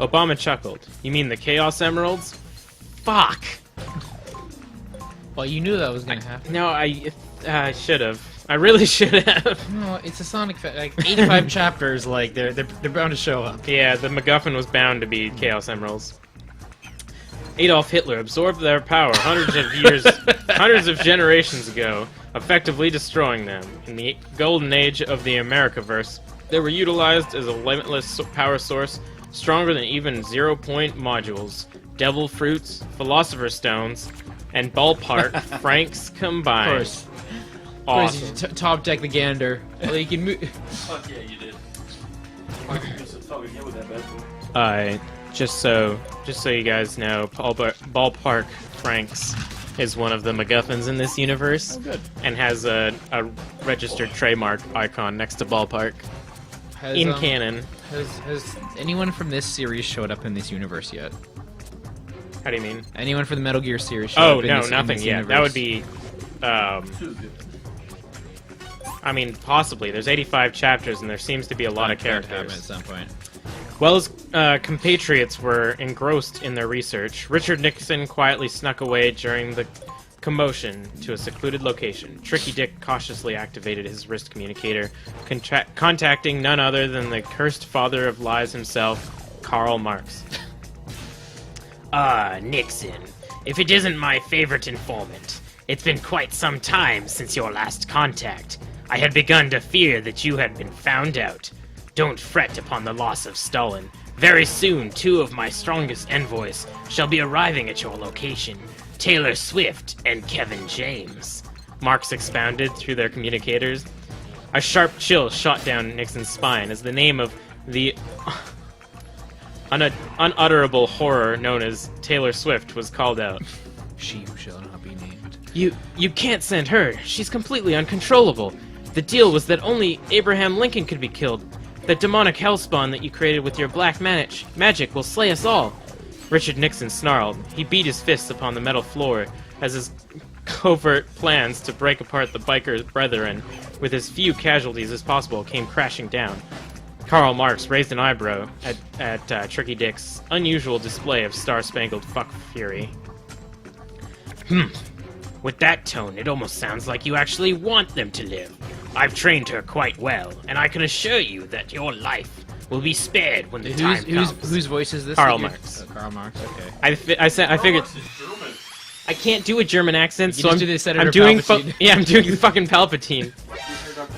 Obama chuckled. You mean the Chaos Emeralds? Fuck! Well, you knew that was gonna happen. No, I should have. I really should have. No, it's a Sonic like 85 chapters. Like they're bound to show up. Yeah, the MacGuffin was bound to be Chaos Emeralds. Adolf Hitler absorbed their power hundreds of generations ago, effectively destroying them. In the golden age of the Americaverse, they were utilized as a limitless power source, stronger than even zero-point modules, devil fruits, philosopher's stones, and ballpark francs combined. Of course. Awesome. Top deck the Gander. Well, you can move. Fuck yeah, you did. Just so you guys know, ballpark francs is one of the MacGuffins in this universe, Good. and has a registered trademark icon next to ballpark in canon. Has anyone from this series showed up in this universe yet? How do you mean? Anyone from the Metal Gear series? Showed Oh up in no, this, nothing in this yet. universe? That would be, I mean, possibly. There's 85 chapters, and there seems to be a lot of Bound to happen characters. at some point. While his compatriots were engrossed in their research, Richard Nixon quietly snuck away during the commotion to a secluded location. Tricky Dick cautiously activated his wrist communicator, contacting none other than the cursed father of lies himself, Karl Marx. Nixon. If it isn't my favorite informant, it's been quite some time since your last contact. I had begun to fear that you had been found out. Don't fret upon the loss of Stalin. Very soon, 2 of my strongest envoys shall be arriving at your location, Taylor Swift and Kevin James. Marx expounded through their communicators. A sharp chill shot down Nixon's spine as the name of the unutterable horror known as Taylor Swift was called out. She who shall not be named. You can't send her. She's completely uncontrollable. The deal was that only Abraham Lincoln could be killed. That demonic hellspawn that you created with your black magic will slay us all. Richard Nixon snarled. He beat his fists upon the metal floor as his covert plans to break apart the biker brethren with as few casualties as possible came crashing down. Karl Marx raised an eyebrow at Tricky Dick's unusual display of star-spangled fuck fury. With that tone, it almost sounds like you actually want them to live. I've trained her quite well, and I can assure you that your life will be spared when the time comes. Whose voice is this? Karl Marx. Karl Marx. Okay. I figured German. I can't do a German accent, You so just I'm, do the Senator I'm doing Palpatine. yeah, I'm doing fucking Palpatine. Heard up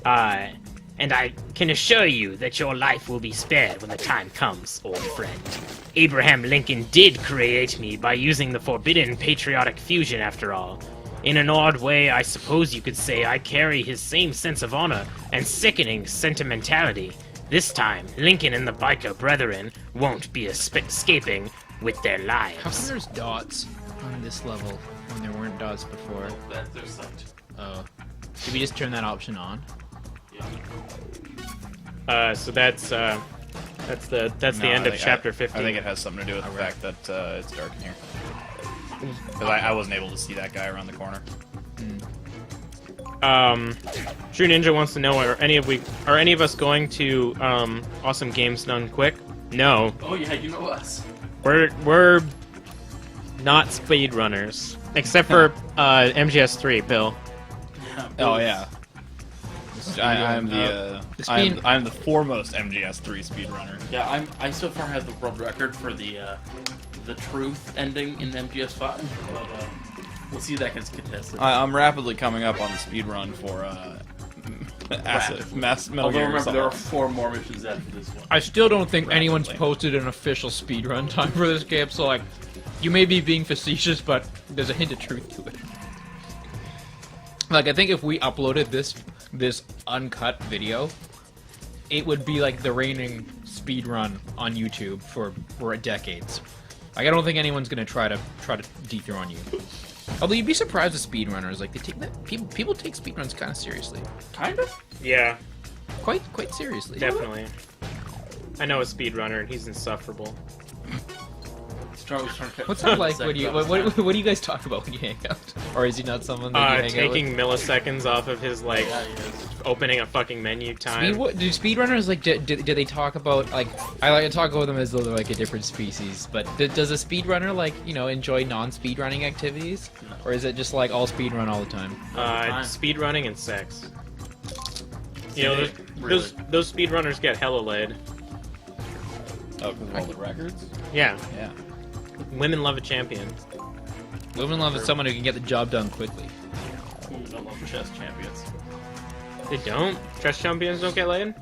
there. And I can assure you that your life will be spared when the time comes, old friend. Abraham Lincoln did create me by using the forbidden patriotic fusion, after all. In an odd way, I suppose you could say I carry his same sense of honor and sickening sentimentality. This time, Lincoln and the biker brethren won't be escaping with their How come lives. there's dots on this level when there weren't dots before? That's their site. Oh. Did we just turn that option on? So that's the end of chapter 15. I think it has something to do with the fact that it's dark in here. Because I wasn't able to see that guy around the corner. True Ninja wants to know: are any of us going to Awesome Games Done Quick? No, Oh yeah, you know us. we're not speedrunners, except for MGS3. Bill, Oh yeah. I'm the foremost MGS3 speedrunner. Yeah, I so far have the world record for the truth ending in MGS5, but we'll see if that gets contested. I'm rapidly coming up on the speed run for Metal Although Gear remember, there are Solid. 4 more missions after this one. I still don't think anyone's Rapidly. posted an official speedrun time for this game, so like, you may be being facetious, but there's a hint of truth to it. Like, I think if we uploaded this uncut video, it would be like the reigning speedrun on YouTube for decades. Like, I don't think anyone's gonna try to dethrone you. Although you'd be surprised with speedrunners, like they take that people take speedruns kind of seriously, Kind of? yeah, quite seriously. definitely. I know a speedrunner, and he's insufferable. What's that like? What do you guys talk about when you hang out? Or is he not someone that you hang Taking out milliseconds off of his like Yeah, he is. opening a fucking menu time. with? Do speedrunners like do they talk about like I like to talk about them as though they're like a different species, but does a speedrunner like enjoy non-speedrunning activities, or is it just like all speedrun all the time? time. Speedrunning and sex. You know, Yeah, those speedrunners get hella laid. Oh, because of all the records? Yeah, Yeah. women love a champion. Women love is someone who can get the job done quickly. Who don't love chess champions? They don't? Chess champions don't get laid?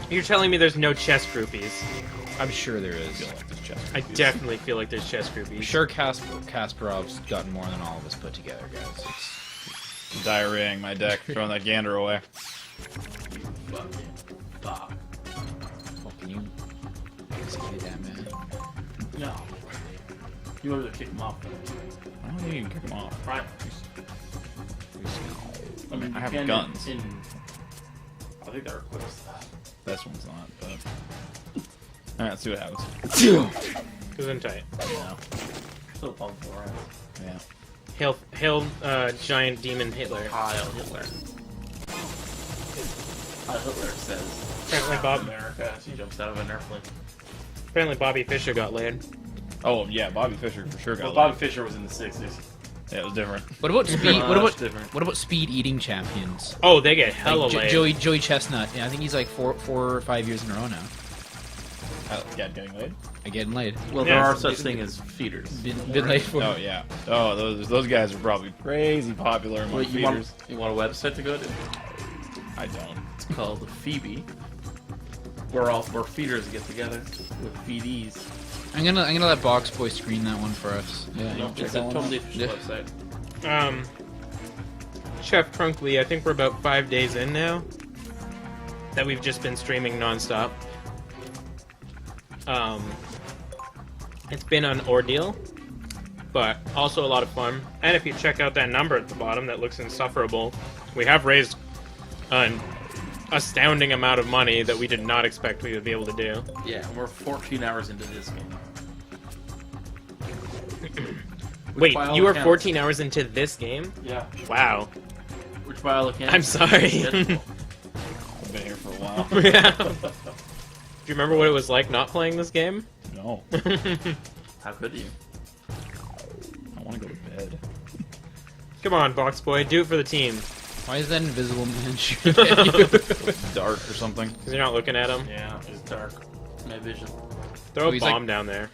You're telling me there's no chess groupies? I'm sure there is. I definitely feel like there's chess groupies. I'm sure Kasparov's gotten more than all of us put together, guys. Diarrheaing my deck, throwing that gander away. Fucking fuck. Can you execute that, man? No. You wanted to kick him off. I don't think you can kick him off. Right. I mean, I have you can guns. I think they're equipped to that. This one's not, but... Alright, let's see what happens. Gesundheit. Yeah. Still pumped for it. Yeah. Hail, giant demon Hitler. Heil Hitler. Heil Hitler says, Apparently Bob- America as he jumps out of an airplane. Apparently Bobby Fischer got laid. Oh, yeah, Bobby Fischer for sure got Well, laid. Bobby Fischer was in the 60s. Yeah, it was different. What about speed? Much different. What about speed eating champions? Oh, they get hella Like laid. Joey Chestnut. Yeah, I think he's like four or 5 years in a row now. Yeah, getting laid? I getting laid. Well, Yeah. there are such things as feeders. Been laid for. Oh, yeah. Oh, those guys are probably crazy popular among Wait, you want feeders. a website to go to? I don't. It's called Phoebe. Where feeders get together with feedees. I'm gonna let Box Boy screen that one for us. No, it's a totally official Yeah. website. Chef Crunkly, I think we're about 5 days in now that we've just been streaming nonstop. It's been an ordeal. but also a lot of fun. And if you check out that number at the bottom that looks insufferable, we have raised an astounding amount of money that we did not expect we would be able to do. Yeah, we're 14 hours into this game. Wait, by all you are accounts- 14 hours into this game? Yeah. Wow. Which by all accounts... I'm sorry. is scheduled. I've been here for a while. Yeah. Do you remember what it was like not playing this game? No, How could you? I want to go to bed. Come on, Box Boy, do it for the team. Why is that invisible man shooting at you? Dark or something. Because you're not looking at him. Yeah, it's dark. My vision. Throw Oh, a he's bomb like- down there.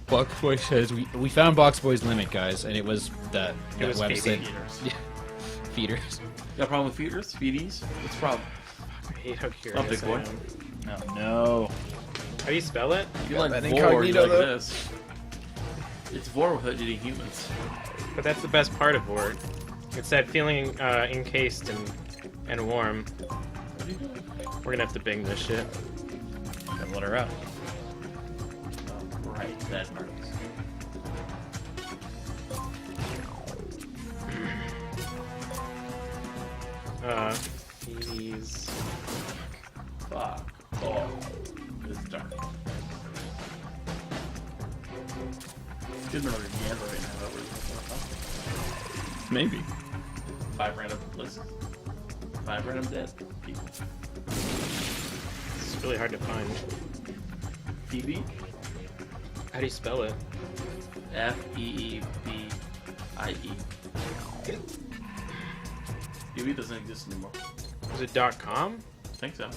Box Boy says we found Box Boy's limit, guys, and it was that was website. Feeders. Yeah. Feeders. Got a problem with feeders? Feedies? What's the problem? I hate how curious big I boy. am. Oh no. How do you spell it? You Got like that Vor, you incognito, like though? this. It's Vor without eating humans. But that's the best part of Word. It's that feeling encased and warm. What are you doing? We're gonna have to bing this shit. Gotta let her out. Oh, right, that part. These. Fuck. Oh, it's dark. Good enough to get right now. That was Maybe. 5 random lists. 5 random dead people. It's really hard to find. Phoebe? How do you spell it? Feebie. Phoebe doesn't exist anymore. Is it .com? I think so.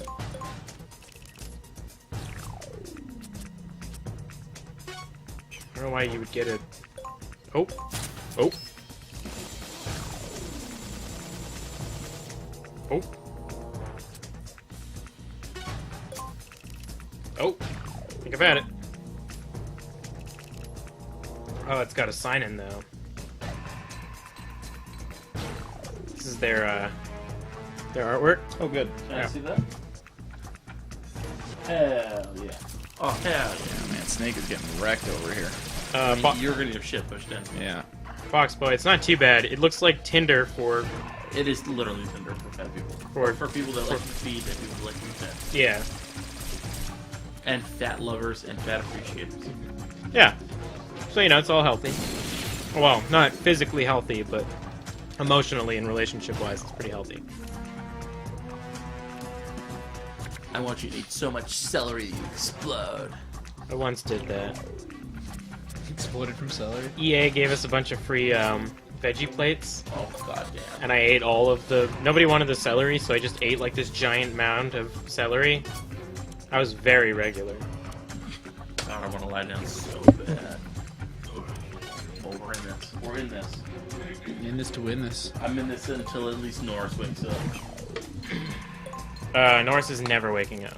I don't know why you would get it. Oh. Oh. Oh. Oh. I think I've had it. Oh, it's got a sign in though. This is their artwork. Oh, good. Can Yeah. I see that? Hell yeah. Oh, hell yeah. Yeah, man, Snake is getting wrecked over here. I mean, you're gonna get shit pushed in. Yeah. Fox Boy, it's not too bad. It looks like Tinder for It is literally Tinder for fat people. For people that like to feed and people that like to be fat. yeah. And fat lovers and fat appreciators. Yeah. So, you know, it's all healthy. Well, not physically healthy, but emotionally and relationship-wise, it's pretty healthy. I want you to eat so much celery you explode. I once did that. Exploded from celery. EA gave us a bunch of free veggie plates, Oh, goddamn. and I ate all of the... Nobody wanted the celery, so I just ate, like, this giant mound of celery. I was very regular. God, I want to lie down so bad. Oh, we're in this. We're in this. In this to win this. I'm in this until at least Norris wakes up. Norris is never waking up.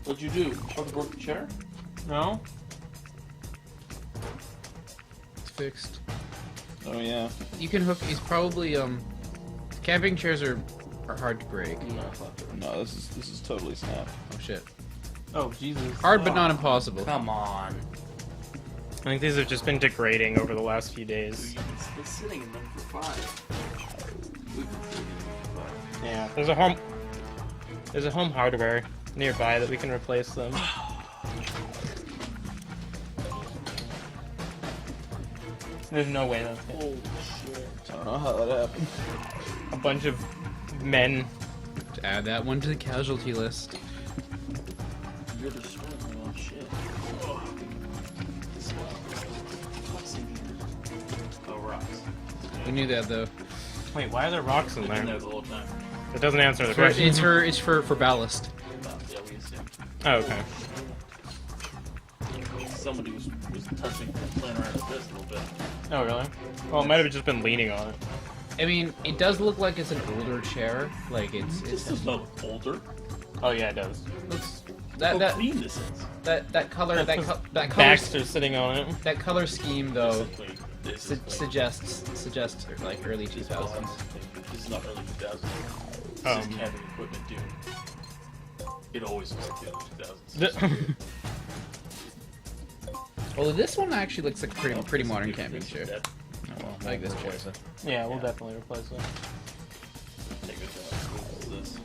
What'd you do? Fucking broke the chair? No? It's fixed. Oh, yeah. You can hook. It's probably camping chairs are hard to break. No, fuck it. No, this is totally snapped. Oh shit. Oh, Jesus. Hard but not impossible. Come on. I think these have just been degrading over the last few days. We've been sitting in them for 5. We've been sitting in them for 5. Yeah. There's a home hardware nearby that we can replace them. There's no way that's gonna... Holy shit. I don't know how that happened. A bunch of men. To add that one to the casualty list. You're destroying my own shit. Oh, rocks. We knew that though. Wait, why are there rocks in They've been there? there the whole time. It doesn't answer the question. It's for ballast. Yeah, we assume. Oh, okay. Somebody was touching, playing around with this a little bit. Oh, really? Well, it might have just been leaning on it. I mean, it does look like it's an older chair. Like it's This is not older. Oh, yeah, it does. looks How that clean this is. that color that color Baxter's sitting on it. that color scheme though. Basically. This is suggest like early 2000s. This is not early 2000s. This is camping equipment, dude. It always looks like the early 2000s. Well, this one actually looks like a pretty modern camping chair. That- I like this chair. Yeah, we'll definitely replace it. Take it to this.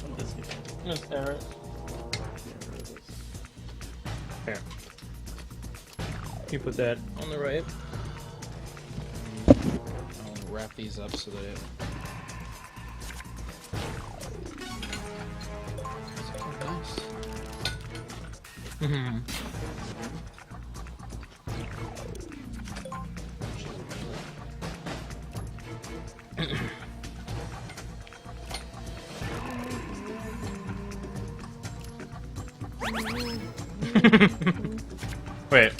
What is this? Just there it. Here. You put that on the right. I'll wrap these up so that it. Nice. Mm-hmm. Wait.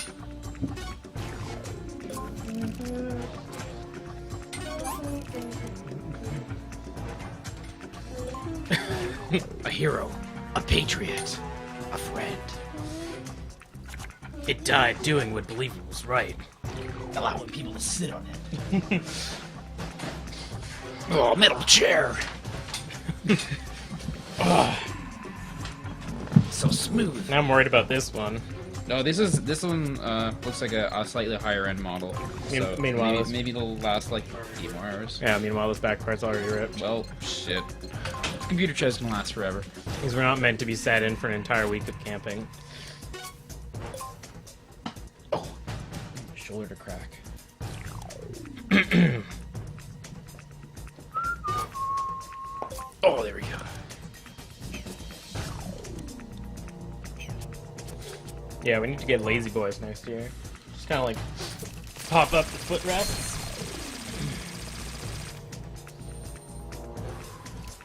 A hero, a patriot, a friend. It died doing what believed it was right, allowing people to sit on it. Oh, metal chair. So smooth. Now I'm worried about this one. No, this one looks like a slightly higher end model. So Meanwhile, maybe, maybe it'll last like 8 more hours. Yeah, meanwhile this back part's already ripped. Well, shit. Computer chair's gonna last forever. Because we're not meant to be sat in for an entire week of camping. Oh, shoulder to crack. Oh, there we go. Yeah, we need to get Lazy Boys next year. Just kind of like pop up the footrests.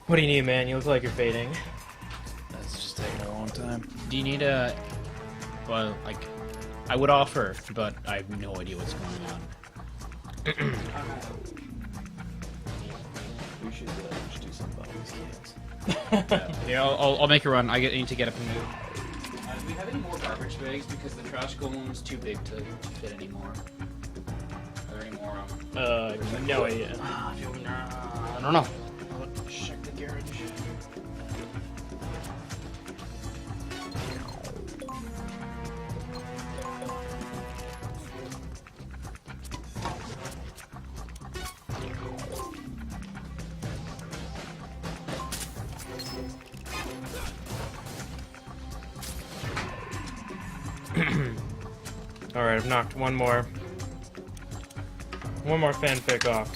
What do you need, man? You look like you're fading. That's just taking a long time. Do you need a... Well, like, I would offer, but I have no idea what's going on. We should just do something about these cans. Yeah, I'll make a run. I need to get up and move. Do we have any more garbage bags? Because the trash golem's too big to fit anymore. Are there any more? No idea. I don't know. Check the garage. Alright, I've knocked one more fanfic off.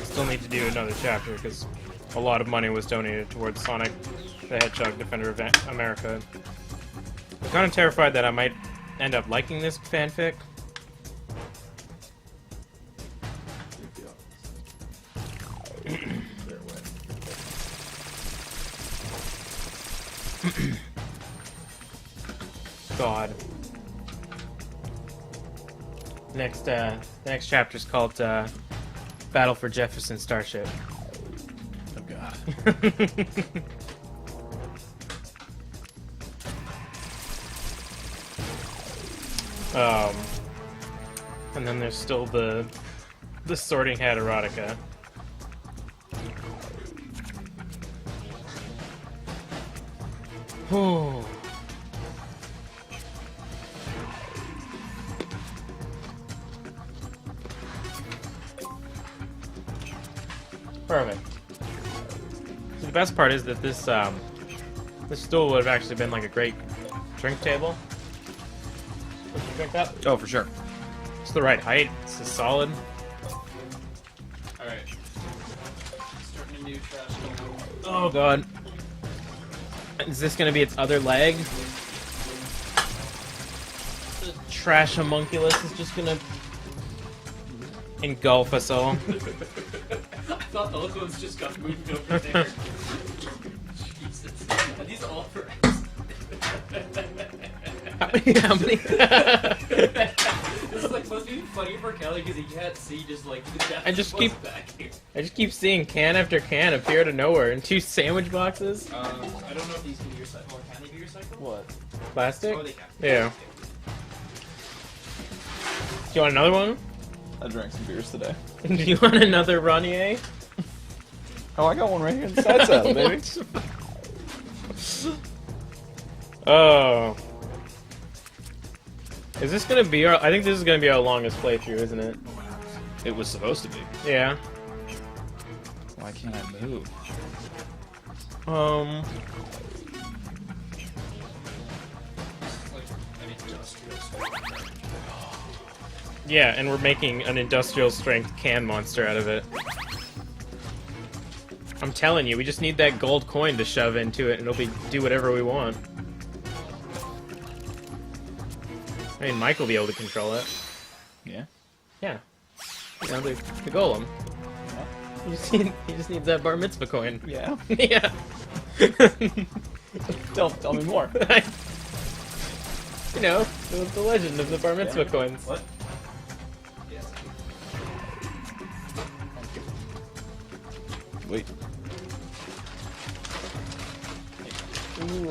Still need to do another chapter because a lot of money was donated towards Sonic the Hedgehog Defender of America. I'm kind of terrified that I might end up liking this fanfic. God. The next chapter is called Battle for Jefferson Starship. Oh god. And then there's still the Sorting Hat erotica. Whew. Perfect. So the best part is that this stool would have actually been like a great drink table. Put your drink up. Oh, for sure. It's the right height. It's just solid. Alright. Starting a new trash golem. Oh god. Is this gonna be its other leg? The trash homunculus is just gonna engulf us all. I thought those ones just got moved over there. Jesus. Are these all for How many? This is like supposed to be funny for Kelly because he can't see just like the depth I just of keep- what's back here. I just keep seeing can after can appear out of nowhere in 2 sandwich boxes. I don't know if these can be recycled. Or can they be recycled? What? Plastic? Oh, they can. Yeah. Do you want another one? I drank some beers today. Do you want another Ronier? Oh, I got one right here in the side saddle, baby. Oh. Is this gonna be our... I think this is gonna be our longest playthrough, isn't it? It was supposed to be. Yeah. Why can't I move? Yeah, and we're making an industrial strength can monster out of it. I'm telling you, we just need that gold coin to shove into it, and it'll do whatever we want. I mean, Mike will be able to control it. Yeah. Yeah. You know, the golem. He just needs that bar mitzvah coin. Yeah. Yeah. Tell me more. You know, the legend of the bar mitzvah coins. What? Wait. Ooh.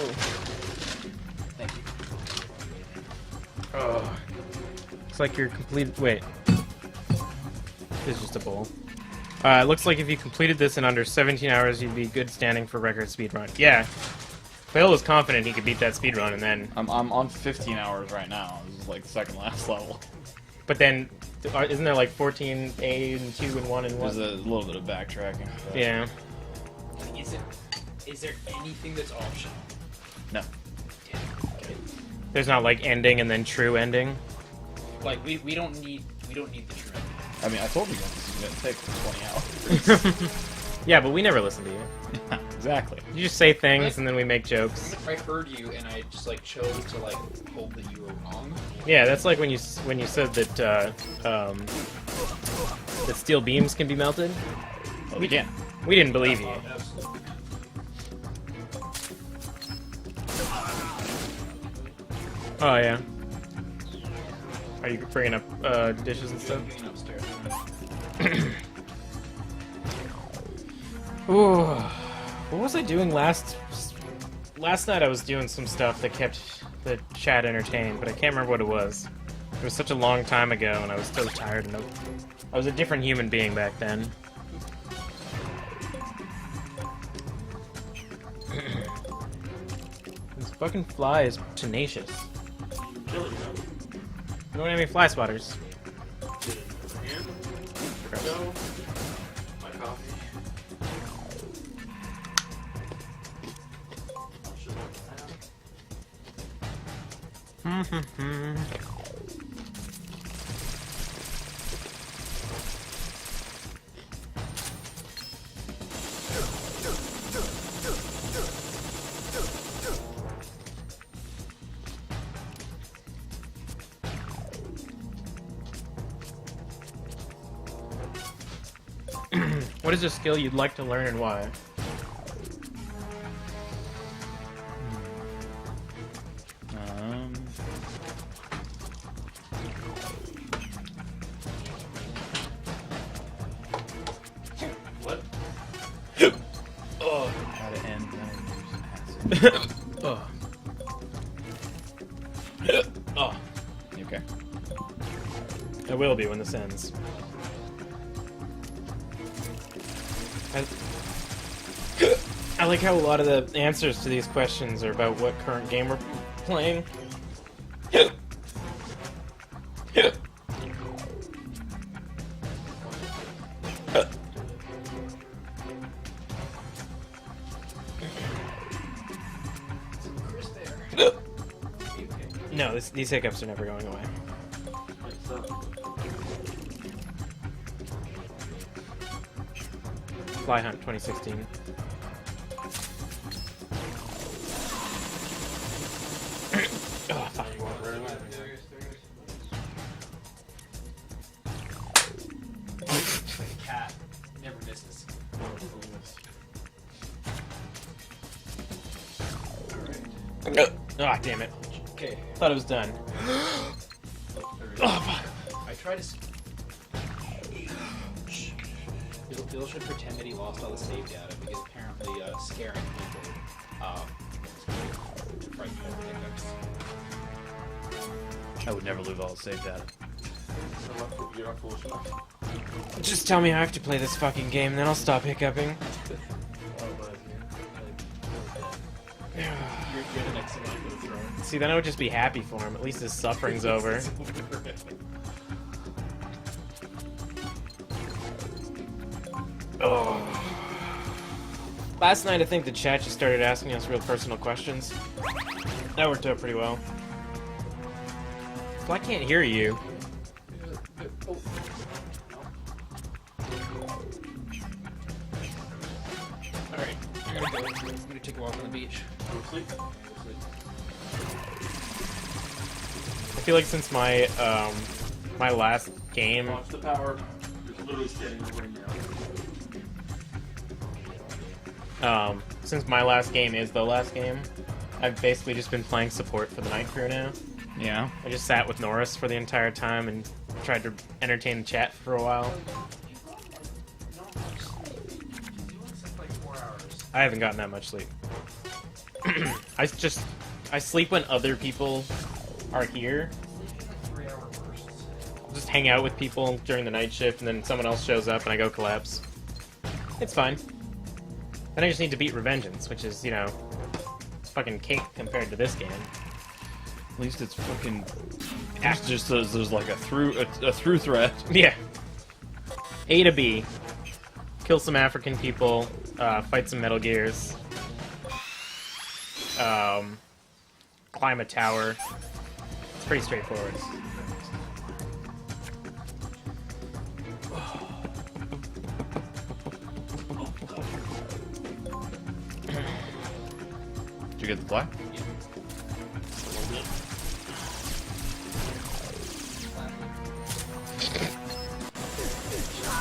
Thank you. Oh. Looks like you're complete. Wait. It's just a bowl. It looks like if you completed this in under 17 hours, you'd be good standing for record speedrun. Yeah. Phil was confident he could beat that speedrun, and then... I'm on 15 hours right now. This is like the second last level. But then, isn't there like 14A and 2 and 1 and 1? There's a little bit of backtracking. But Yeah. Is there anything that's optional? No. There's not like ending and then true ending. Like we don't need the true. I mean, I told you guys this is gonna take 20 hours. Yeah, but we never listen to you. Exactly. You just say things and then we make jokes. I heard you and I just like chose to like hold that you were wrong. Yeah, that's like when you said that that steel beams can be melted. Well, we can. We didn't believe you. Oh yeah. Are you bringing up dishes and stuff? Upstairs. Ooh. What was I doing last night? I was doing some stuff that kept the chat entertained, but I can't remember what it was. It was such a long time ago, and I was so tired. And I was a different human being back then. This fucking fly is tenacious. Kill it, you know. We don't have any fly spotters. No. My coffee. What is a skill you'd like to learn and why? What? How to end acid. Oh. Oh. You okay? It will be when this ends. I like how a lot of the answers to these questions are about what current game we're playing. No, these hiccups are never going away. Fly Hunt 2016. Oh, fuck. Cat never misses. Ah, damn it. Okay. Thought it was done. I try to. Bill should pretend that he lost all the save data because apparently scaring people frighten you with hiccups. I would never lose all the save data. You're not foolish enough. Just tell me I have to play this fucking game, then I'll stop hiccuping. You're the next survivor of the throne. See, then I would just be happy for him. At least his suffering's over. Oh. Last night, I think the chat just started asking us real personal questions. That worked out pretty well. Well, I can't hear you. Alright, I gotta go. I'm gonna take a walk on the beach. Sleep. I feel like since my my last game, Watch the power. You're literally standing right now. since my last game is the last game, I've basically just been playing support for the night crew now. Yeah. I just sat with Norris for the entire time and tried to entertain the chat for a while. I haven't gotten that much sleep. I sleep when other people are here. I'll just hang out with people during the night shift, and then someone else shows up and I go collapse. It's fine. Then I just need to beat Revengeance, which is, you know, fucking cake compared to this game. At least it's fucking. It's just there's like a through threat. Yeah. A to B. Kill some African people, fight some Metal Gears. Climb a tower. It's pretty straightforward. Did you get the fly?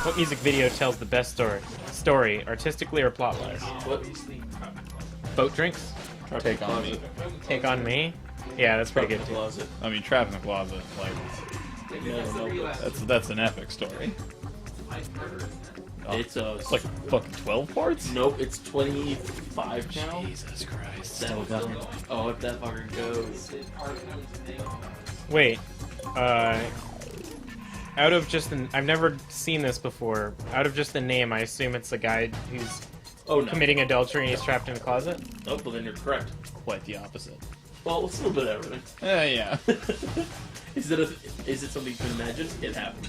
What music video tells the best story, artistically or plot-wise? What? Boat Drinks? Take on me. Take on Me? Yeah, that's pretty good too. Closet. I mean, Trap in the Closet. Like that's an epic story. It's It's like fucking 12 parts. nope. It's 25 now. Jesus Christ. That Still fucker- going. Oh, if that fucker goes. Wait, out of just the... I've never seen this before. Out of just the name, I assume it's a guy who's Oh no. committing adultery and he's trapped in a closet? Nope. Well, then you're correct. Quite the opposite. Well, it's a little bit of everything. Yeah. Is it something you can imagine? It happened.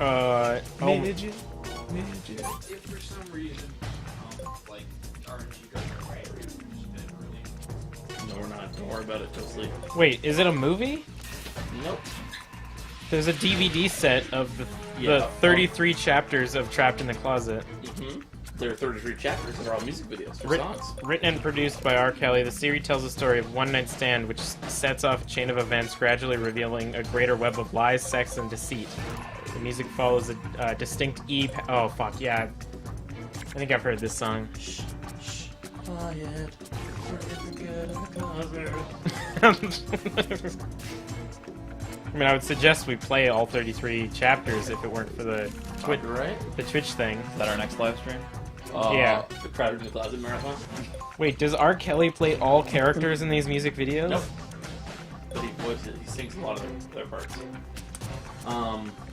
Oh, Midget. If for some reason, like, RNG goes away, we're just really... No, we're not. Don't worry about it till sleep. wait, is it a movie? Nope. There's a DVD set of Yeah. the 33 chapters of Trapped in the Closet. Mm-hmm. There are 33 chapters that are all music videos for Writ- songs. Written and produced by R. Kelly, the series tells the story of one night stand which sets off a chain of events gradually revealing a greater web of lies, sex, and deceit. The music follows a distinct oh, fuck, yeah. I think I've heard this song. Shh. Quiet. Forget the closet. I mean, I would suggest we play all 33 chapters if it weren't for the Right? Twitch thing. Is that our next live stream? Yeah. The Crowded in the Closet marathon. Wait, does R. Kelly play all characters in these music videos? Nope. But he voices. He sings a lot of their parts.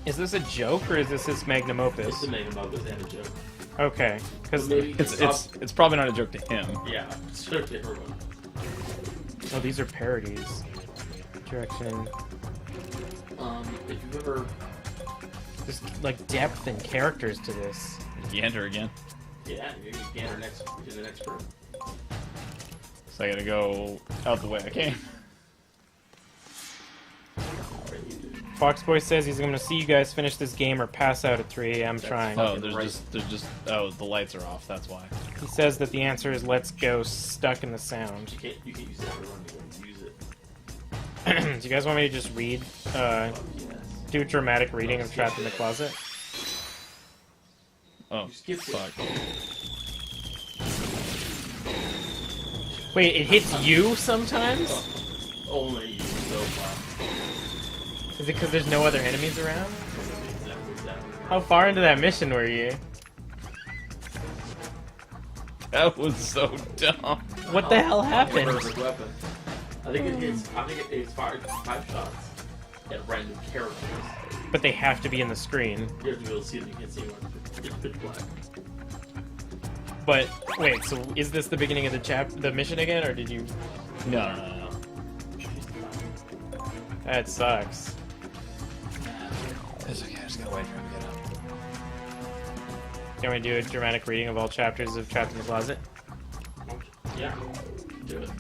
Is this a joke or is this his magnum opus? It's the magnum opus and a joke. Okay, because Maybe It's probably not a joke to him. yeah, it's sort of everyone. oh, these are parodies. Direction, If you've ever, there's like depth and characters to this. Yander again. yeah, you can enter next to the next group. So I gotta go out the way I came. Right, you do. Foxboy says he's going to see you guys finish this game or pass out at 3 a.m. trying. Oh, Fucking there's just the lights are off. That's why. He says that the answer is let's go stuck in the sound. You can't use that for running. You use it. Do you guys want me to just read, Yes. do a dramatic reading of Trapped in the Closet? Oh, You skipped it. fuck. Wait, it hits you sometimes? Only you so far. Is it because there's no other enemies around? Exactly. How far into that mission were you? That was so dumb. What the hell happened? Perfect weapon. I think it hits. I think it's fired 5 shots. and random characters. But they have to be in the screen. You have to be able to see them. You can't see one. It's pitch black. But wait, so is this the beginning of the mission again, or did you? No. That sucks. It's okay. I just gotta wait for him to get up. Can we do a dramatic reading of all chapters of Trapped in the Closet? Yeah. Do it.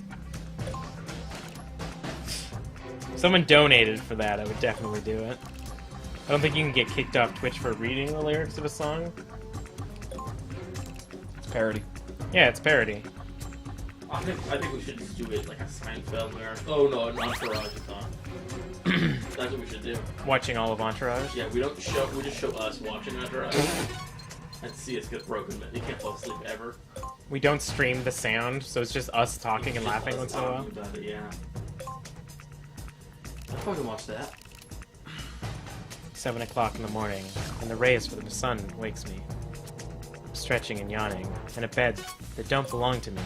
If someone donated for that, I would definitely do it. I don't think you can get kicked off Twitch for reading the lyrics of a song. It's parody. Yeah, it's parody. I think we should just do it like a Seinfeld or no, an Entourage song. That's what we should do. Watching all of Entourage. Yeah, we just show us watching Entourage and see us get broken. But you can't fall asleep ever. We don't stream the sound, so it's just us talking and laughing once in a while. About it, yeah. I fucking watch that. 7 o'clock in the morning, and the rays from the sun wakes me. I'm stretching and yawning, in a bed that don't belong to me,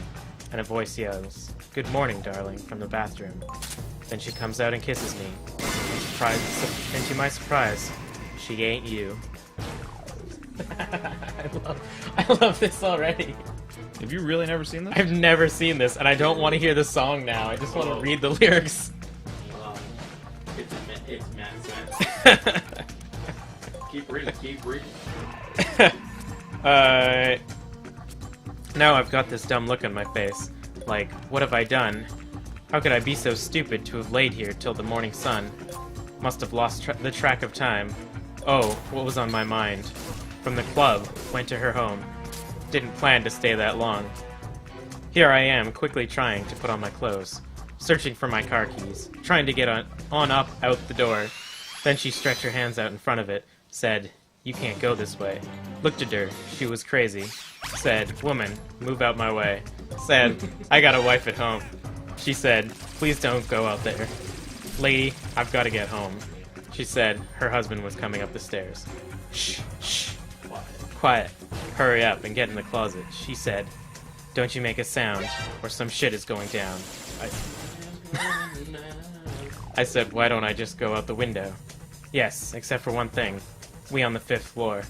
and a voice yells, "Good morning, darling," from the bathroom. Then she comes out and kisses me. And to my surprise, she ain't you. I love this already. Have you really never seen this? I've never seen this, and I don't want to hear the song now. I just want to read the lyrics. It's Matt. Keep reading. Now I've got this dumb look on my face. Like, what have I done? How could I be so stupid to have laid here till the morning sun? Must have lost the track of time. Oh, what was on my mind? From the club, went to her home. Didn't plan to stay that long. Here I am, quickly trying to put on my clothes. Searching for my car keys. Trying to get on up out the door. Then she stretched her hands out in front of it. Said, "You can't go this way." Looked at her. She was crazy. Said, "Woman, move out my way." Said, "I got a wife at home." She said, "Please don't go out there." "Lady, I've got to get home." She said her husband was coming up the stairs. "Shh, shh. Quiet. Hurry up and get in the closet." She said, "Don't you make a sound, or some shit is going down." I said, "Why don't I just go out the window?" "Yes, except for one thing. We on the 5th floor.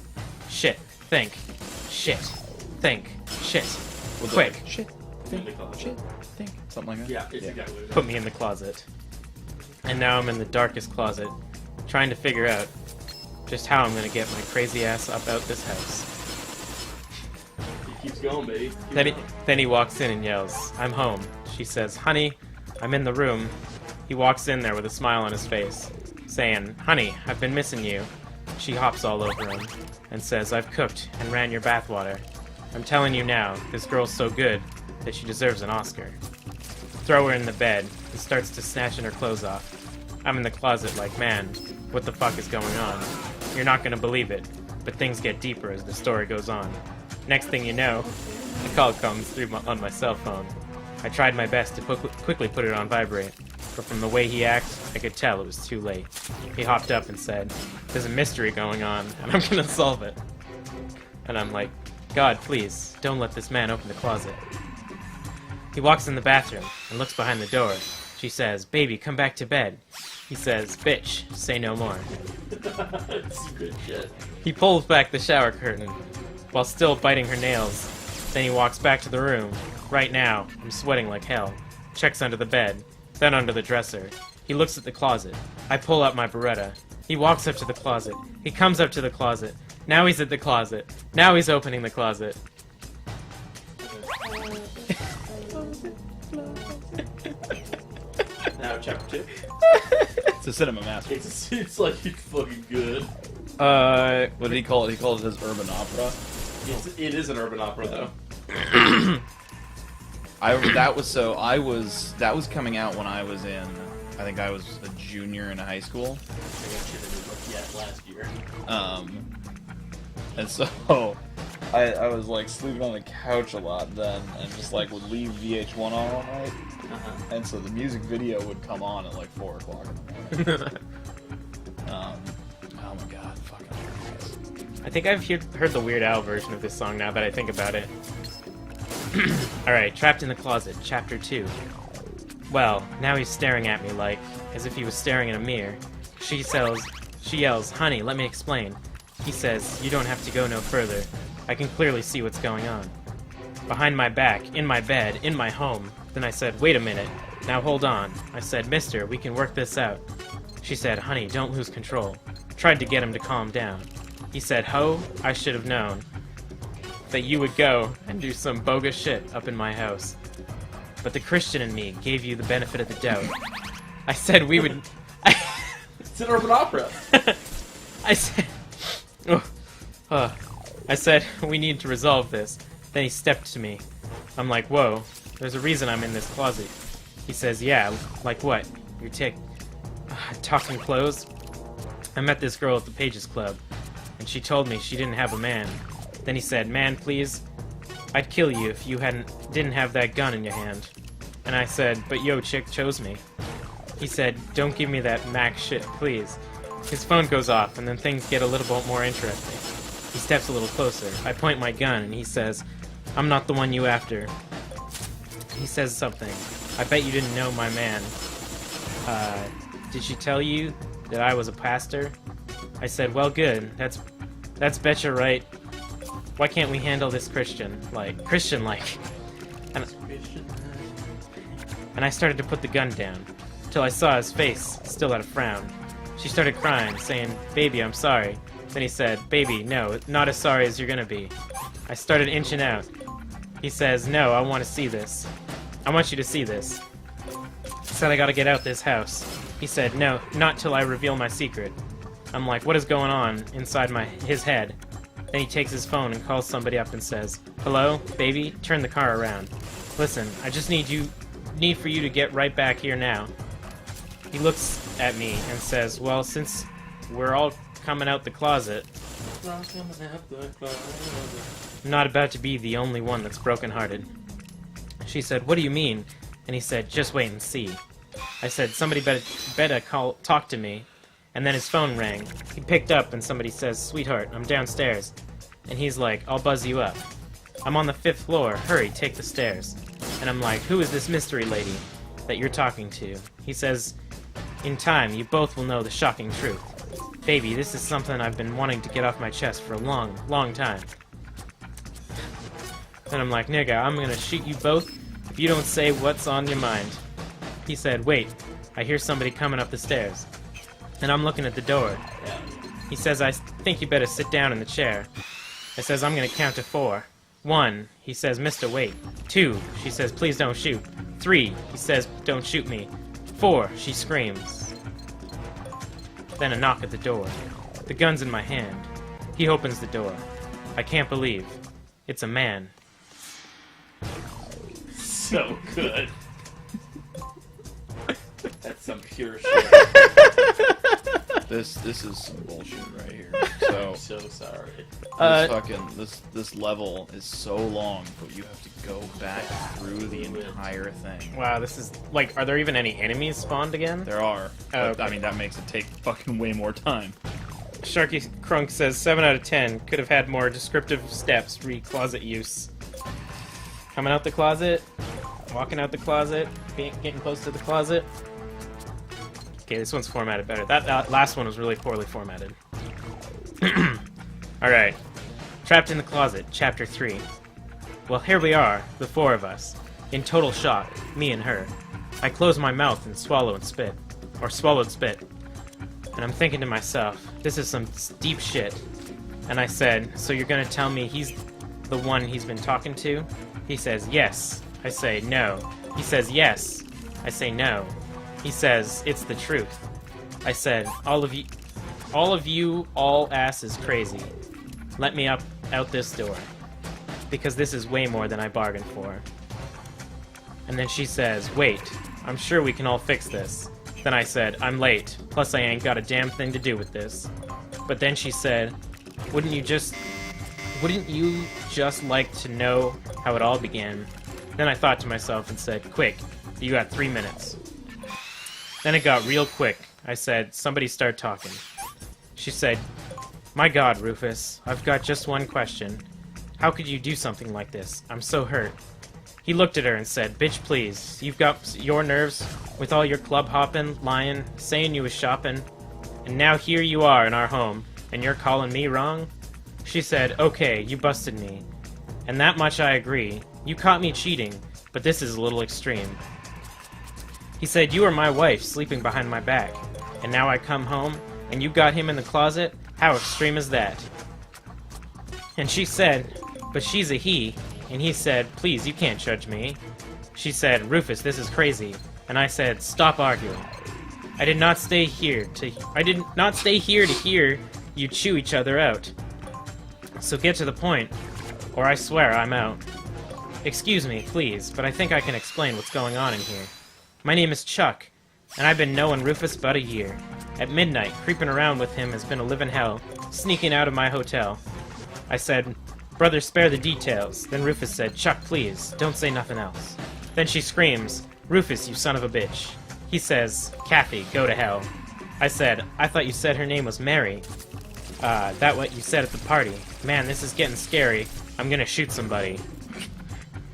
Shit. Think. Shit. Think. Shit. Quick. Shit. Think. Something like that. Yeah, it's exactly what it is. Put me in the closet." And now I'm in the darkest closet, trying to figure out just how I'm gonna get my crazy ass up out this house. It keeps going, baby. Then he walks in and yells, "I'm home." She says, "Honey, I'm in the room." He walks in there with a smile on his face, saying, "Honey, I've been missing you." She hops all over him and says, "I've cooked and ran your bathwater. I'm telling you now, this girl's so good that she deserves an Oscar." Throw her in the bed and starts to snatching her clothes off. I'm in the closet like, man, what the fuck is going on? You're not gonna believe it, but things get deeper as the story goes on. Next thing you know, a call comes through on my cell phone. I tried my best to quickly put it on vibrate, but from the way he acted, I could tell it was too late. He hopped up and said, "There's a mystery going on, and I'm gonna solve it." And I'm like, "God, please, don't let this man open the closet." He walks in the bathroom and looks behind the door. She says, "Baby, come back to bed." He says, "Bitch, say no more." It's good shit. He pulls back the shower curtain while still biting her nails. Then he walks back to the room. Right now, I'm sweating like hell. Checks under the bed, then under the dresser. He looks at the closet. I pull out my Beretta. He walks up to the closet. He comes up to the closet. Now he's at the closet. Now he's opening the closet. Now, chapter 2. It's a cinema masterpiece. It's like it's fucking good. What did he call it? He called it his urban opera. It is an urban opera, though. That was coming out when I was in, I think I was a junior in high school. Last year. And so I was like sleeping on the couch a lot then, and just like would leave VH1 on all night. And so the music video would come on at like 4 o'clock in the morning. Oh my god, fucking hilarious. I think I've heard the Weird Al version of this song now that I think about it. Alright, Trapped in the Closet, Chapter 2. Well, now he's staring at me like, as if he was staring in a mirror. She yells, honey, let me explain. He says, you don't have to go no further. I can clearly see what's going on. Behind my back, in my bed, in my home. Then I said, wait a minute. Now hold on. I said, mister, we can work this out. She said, honey, don't lose control. Tried to get him to calm down. He said, ho, I should have known that you would go and do some bogus shit up in my house. But the Christian in me gave you the benefit of the doubt. I said we would... It's an urban opera. I said... I said, we need to resolve this. Then he stepped to me. I'm like, whoa, there's a reason I'm in this closet. He says, yeah, like what? You're talking clothes? I met this girl at the Pages Club, and she told me she didn't have a man. Then he said, man, please, I'd kill you if you didn't have that gun in your hand. And I said, but yo, chick chose me. He said, don't give me that Mac shit, please. His phone goes off, and then things get a little bit more interesting. He steps a little closer. I point my gun, and he says, I'm not the one you after. He says something. I bet you didn't know my man. Did she tell you that I was a pastor? I said, well, good. That's betcha right. Why can't we handle this Christian-like? And I started to put the gun down, till I saw his face, still at a frown. She started crying, saying, baby, I'm sorry. Then he said, baby, no, not as sorry as you're gonna be. I started inching out. He says, no, I want to see this. I want you to see this. He said, I gotta get out this house. He said, no, not till I reveal my secret. I'm like, what is going on inside his head? Then he takes his phone and calls somebody up and says, hello, baby, turn the car around. Listen, I just need for you to get right back here now. He looks at me and says, well, since we're all coming out the closet, I'm not about to be the only one that's brokenhearted. She said, what do you mean? And he said, just wait and see. I said, somebody better talk to me. And then his phone rang. He picked up and somebody says, sweetheart, I'm downstairs. And he's like, I'll buzz you up. I'm on the 5th floor. Hurry, take the stairs. And I'm like, who is this mystery lady that you're talking to? He says, in time, you both will know the shocking truth. Baby, this is something I've been wanting to get off my chest for a long, long time. And I'm like, nigga, I'm gonna shoot you both if you don't say what's on your mind. He said, wait, I hear somebody coming up the stairs. And I'm looking at the door. He says, I think you better sit down in the chair. I says, I'm gonna count to 4. 1, he says, mister, wait. 2, she says, please don't shoot. 3, he says, don't shoot me. 4, she screams. Then a knock at the door. The gun's in my hand. He opens the door. I can't believe. It's a man. So good. That's some pure shit. This is some bullshit right here. So I'm so sorry. this level is so long, but you have to go back through the entire thing. Wow, this is, like, are there even any enemies spawned again? There are. But, okay. I mean, that makes it take fucking way more time. Sharky Crunk says 7 out of 10. Could have had more descriptive steps re closet use. Coming out the closet, walking out the closet, getting close to the closet. Okay, this one's formatted better. That last one was really poorly formatted. Alright. Trapped in the Closet, Chapter 3. Well, here we are, the 4 of us. In total shock, me and her. I close my mouth and swallow and spit. Or swallowed spit. And I'm thinking to myself, this is some deep shit. And I said, so you're gonna tell me he's the one he's been talking to? He says, yes. I say, no. He says, yes. I say, no. He says, it's the truth. I said, all of you, all ass is crazy. Let me out this door. Because this is way more than I bargained for. And then she says, wait, I'm sure we can all fix this. Then I said, I'm late, plus I ain't got a damn thing to do with this. But then she said, wouldn't you just like to know how it all began? Then I thought to myself and said, quick, you got 3 minutes. Then it got real quick. I said, somebody start talking. She said, my God, Rufus, I've got just one question. How could you do something like this? I'm so hurt. He looked at her and said, bitch, please, you've got your nerves with all your club hopping, lying, saying you was shopping. And now here you are in our home, and you're calling me wrong? She said, okay, you busted me. And that much I agree. You caught me cheating, but this is a little extreme. He said, you were my wife, sleeping behind my back. And now I come home, and you got him in the closet? How extreme is that? And she said, but she's a he. And he said, please, you can't judge me. She said, Rufus, this is crazy. And I said, stop arguing. I did not stay here to hear you chew each other out. So get to the point, or I swear I'm out. Excuse me, please, but I think I can explain what's going on in here. My name is Chuck, and I've been knowing Rufus about a year. At midnight, creeping around with him has been a living hell, sneaking out of my hotel. I said, brother, spare the details. Then Rufus said, Chuck, please, don't say nothing else. Then she screams, Rufus, you son of a bitch. He says, Kathy, go to hell. I said, I thought you said her name was Mary. That what you said at the party. Man, this is getting scary. I'm gonna shoot somebody.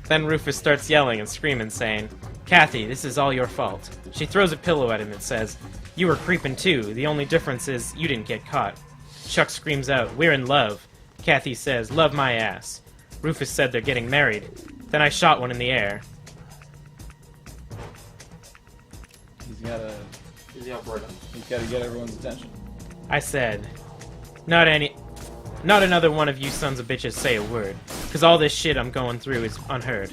Then Rufus starts yelling and screaming, saying, Kathy, this is all your fault. She throws a pillow at him and says, you were creeping too. The only difference is you didn't get caught. Chuck screams out, we're in love. Kathy says, love my ass. Rufus said they're getting married. Then I shot one in the air. He's gotta get everyone's attention. I said, not another one of you sons of bitches say a word, because all this shit I'm going through is unheard.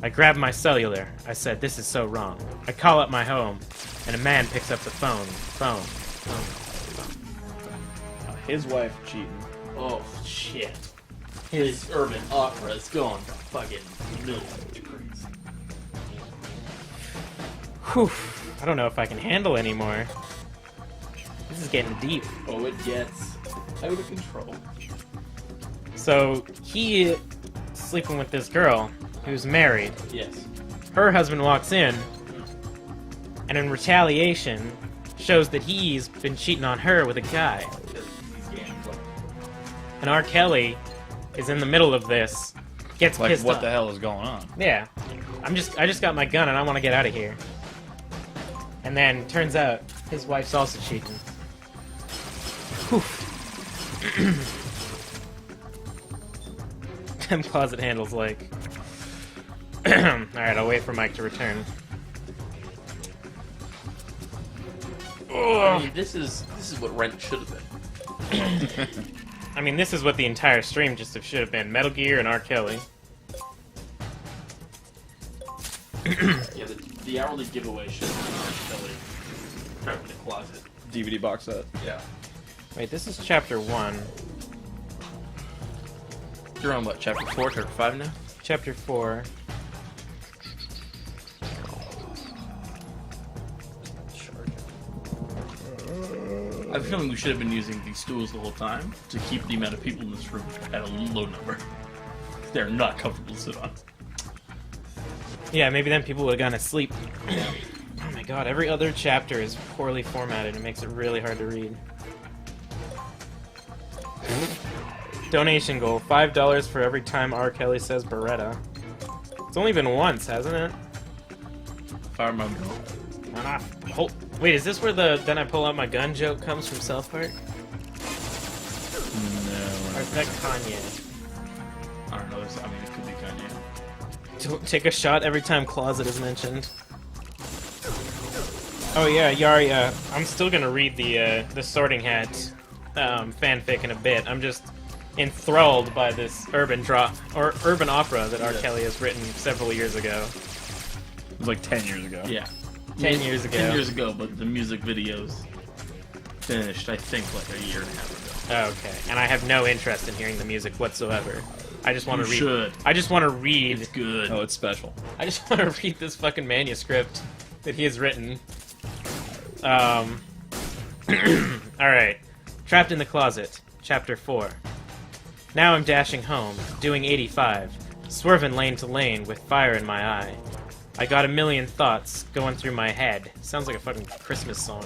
I grabbed my cellular. I said, this is so wrong. I call up my home, and a man picks up the phone. His wife cheating. Oh, shit. His urban opera is going fucking million degrees. Whew. I don't know if I can handle anymore. This is getting deep. Oh, it gets out of control. So, he sleeping with this girl who's married. Yes. Her husband walks in, and in retaliation, shows that he's been cheating on her with a guy. And R. Kelly is in the middle of this, gets Like, pissed what off. the hell is going on? Yeah. I just got my gun and I want to get out of here. And then, turns out, his wife's also cheating. Whew. Them closet handles, like... Alright, I'll wait for Mike to return. I mean, this is what Rent should have been. I mean, this is what the entire stream just should have been. Metal Gear and R. Kelly. Yeah, the hourly giveaway should have been Kelly. Trapped in the closet. DVD box set. Yeah. Wait, this is chapter 1. You're on what, chapter 4, chapter 5 now? Chapter 4. I have a feeling we should have been using these stools the whole time to keep the amount of people in this room at a low number. They're not comfortable to sit on. Yeah, maybe then people would have gone to sleep. Oh my god, every other chapter is poorly formatted. It makes it really hard to read. Donation goal, $5 for every time R. Kelly says Beretta. It's only been once, hasn't it? If I remember. Wait, is this where the "then I pull out my gun" joke comes from South Park? Or is that Kanye? I don't know. I mean, it could be Kanye. Don't take a shot every time closet is mentioned. Oh yeah, Yari, I'm still gonna read the Sorting Hat fanfic in a bit. I'm just enthralled by this urban opera that R. Kelly has written several years ago. It was like 10 years ago. Yeah. 10 years ago. 10 years ago, but the music videos finished, I think, like a year and a half ago. Oh, okay, and I have no interest in hearing the music whatsoever. I just want to You read. should. I just want to read. It's good. Oh, it's special. I just want to read this fucking manuscript that he has written. All right, Trapped in the Closet, Chapter 4. Now I'm dashing home, doing 85, swerving lane to lane with fire in my eye. I got a million thoughts going through my head. Sounds like a fucking Christmas song.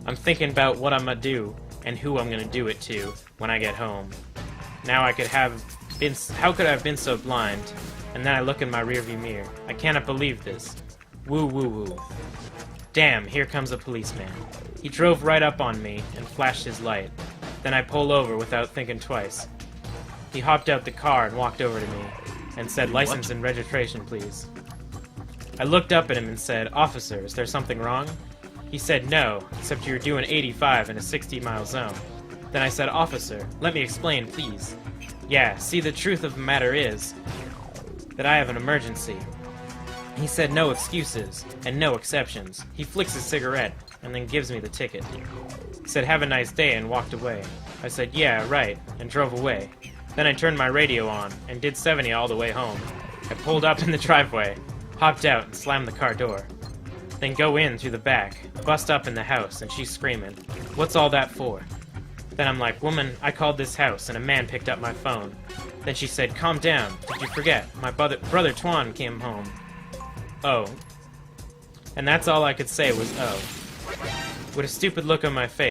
I'm thinking about what I'm gonna do and who I'm gonna do it to when I get home. Now how could I have been so blind? And then I look in my rearview mirror. I cannot believe this. Woo woo woo. Damn, here comes a policeman. He drove right up on me and flashed his light. Then I pull over without thinking twice. He hopped out the car and walked over to me and said, "License and registration, please." I looked up at him and said, "Officer, is there something wrong?" He said, "No, except you're doing 85 in a 60-mile zone." Then I said, "Officer, let me explain, please." "Yeah, see, the truth of the matter is that I have an emergency." He said, "No excuses and no exceptions." He flicks his cigarette and then gives me the ticket. He said, "Have a nice day," and walked away. I said, "Yeah, right," and drove away. Then I turned my radio on and did 70 all the way home. I pulled up in the driveway, hopped out and slammed the car door. Then go in through the back, bust up in the house, and she's screaming, "What's all that for?" Then I'm like, "Woman, I called this house and a man picked up my phone." Then she said, "Calm down, did you forget? My brother Tuan came home." Oh. And that's all I could say was, "Oh." With a stupid look on my face.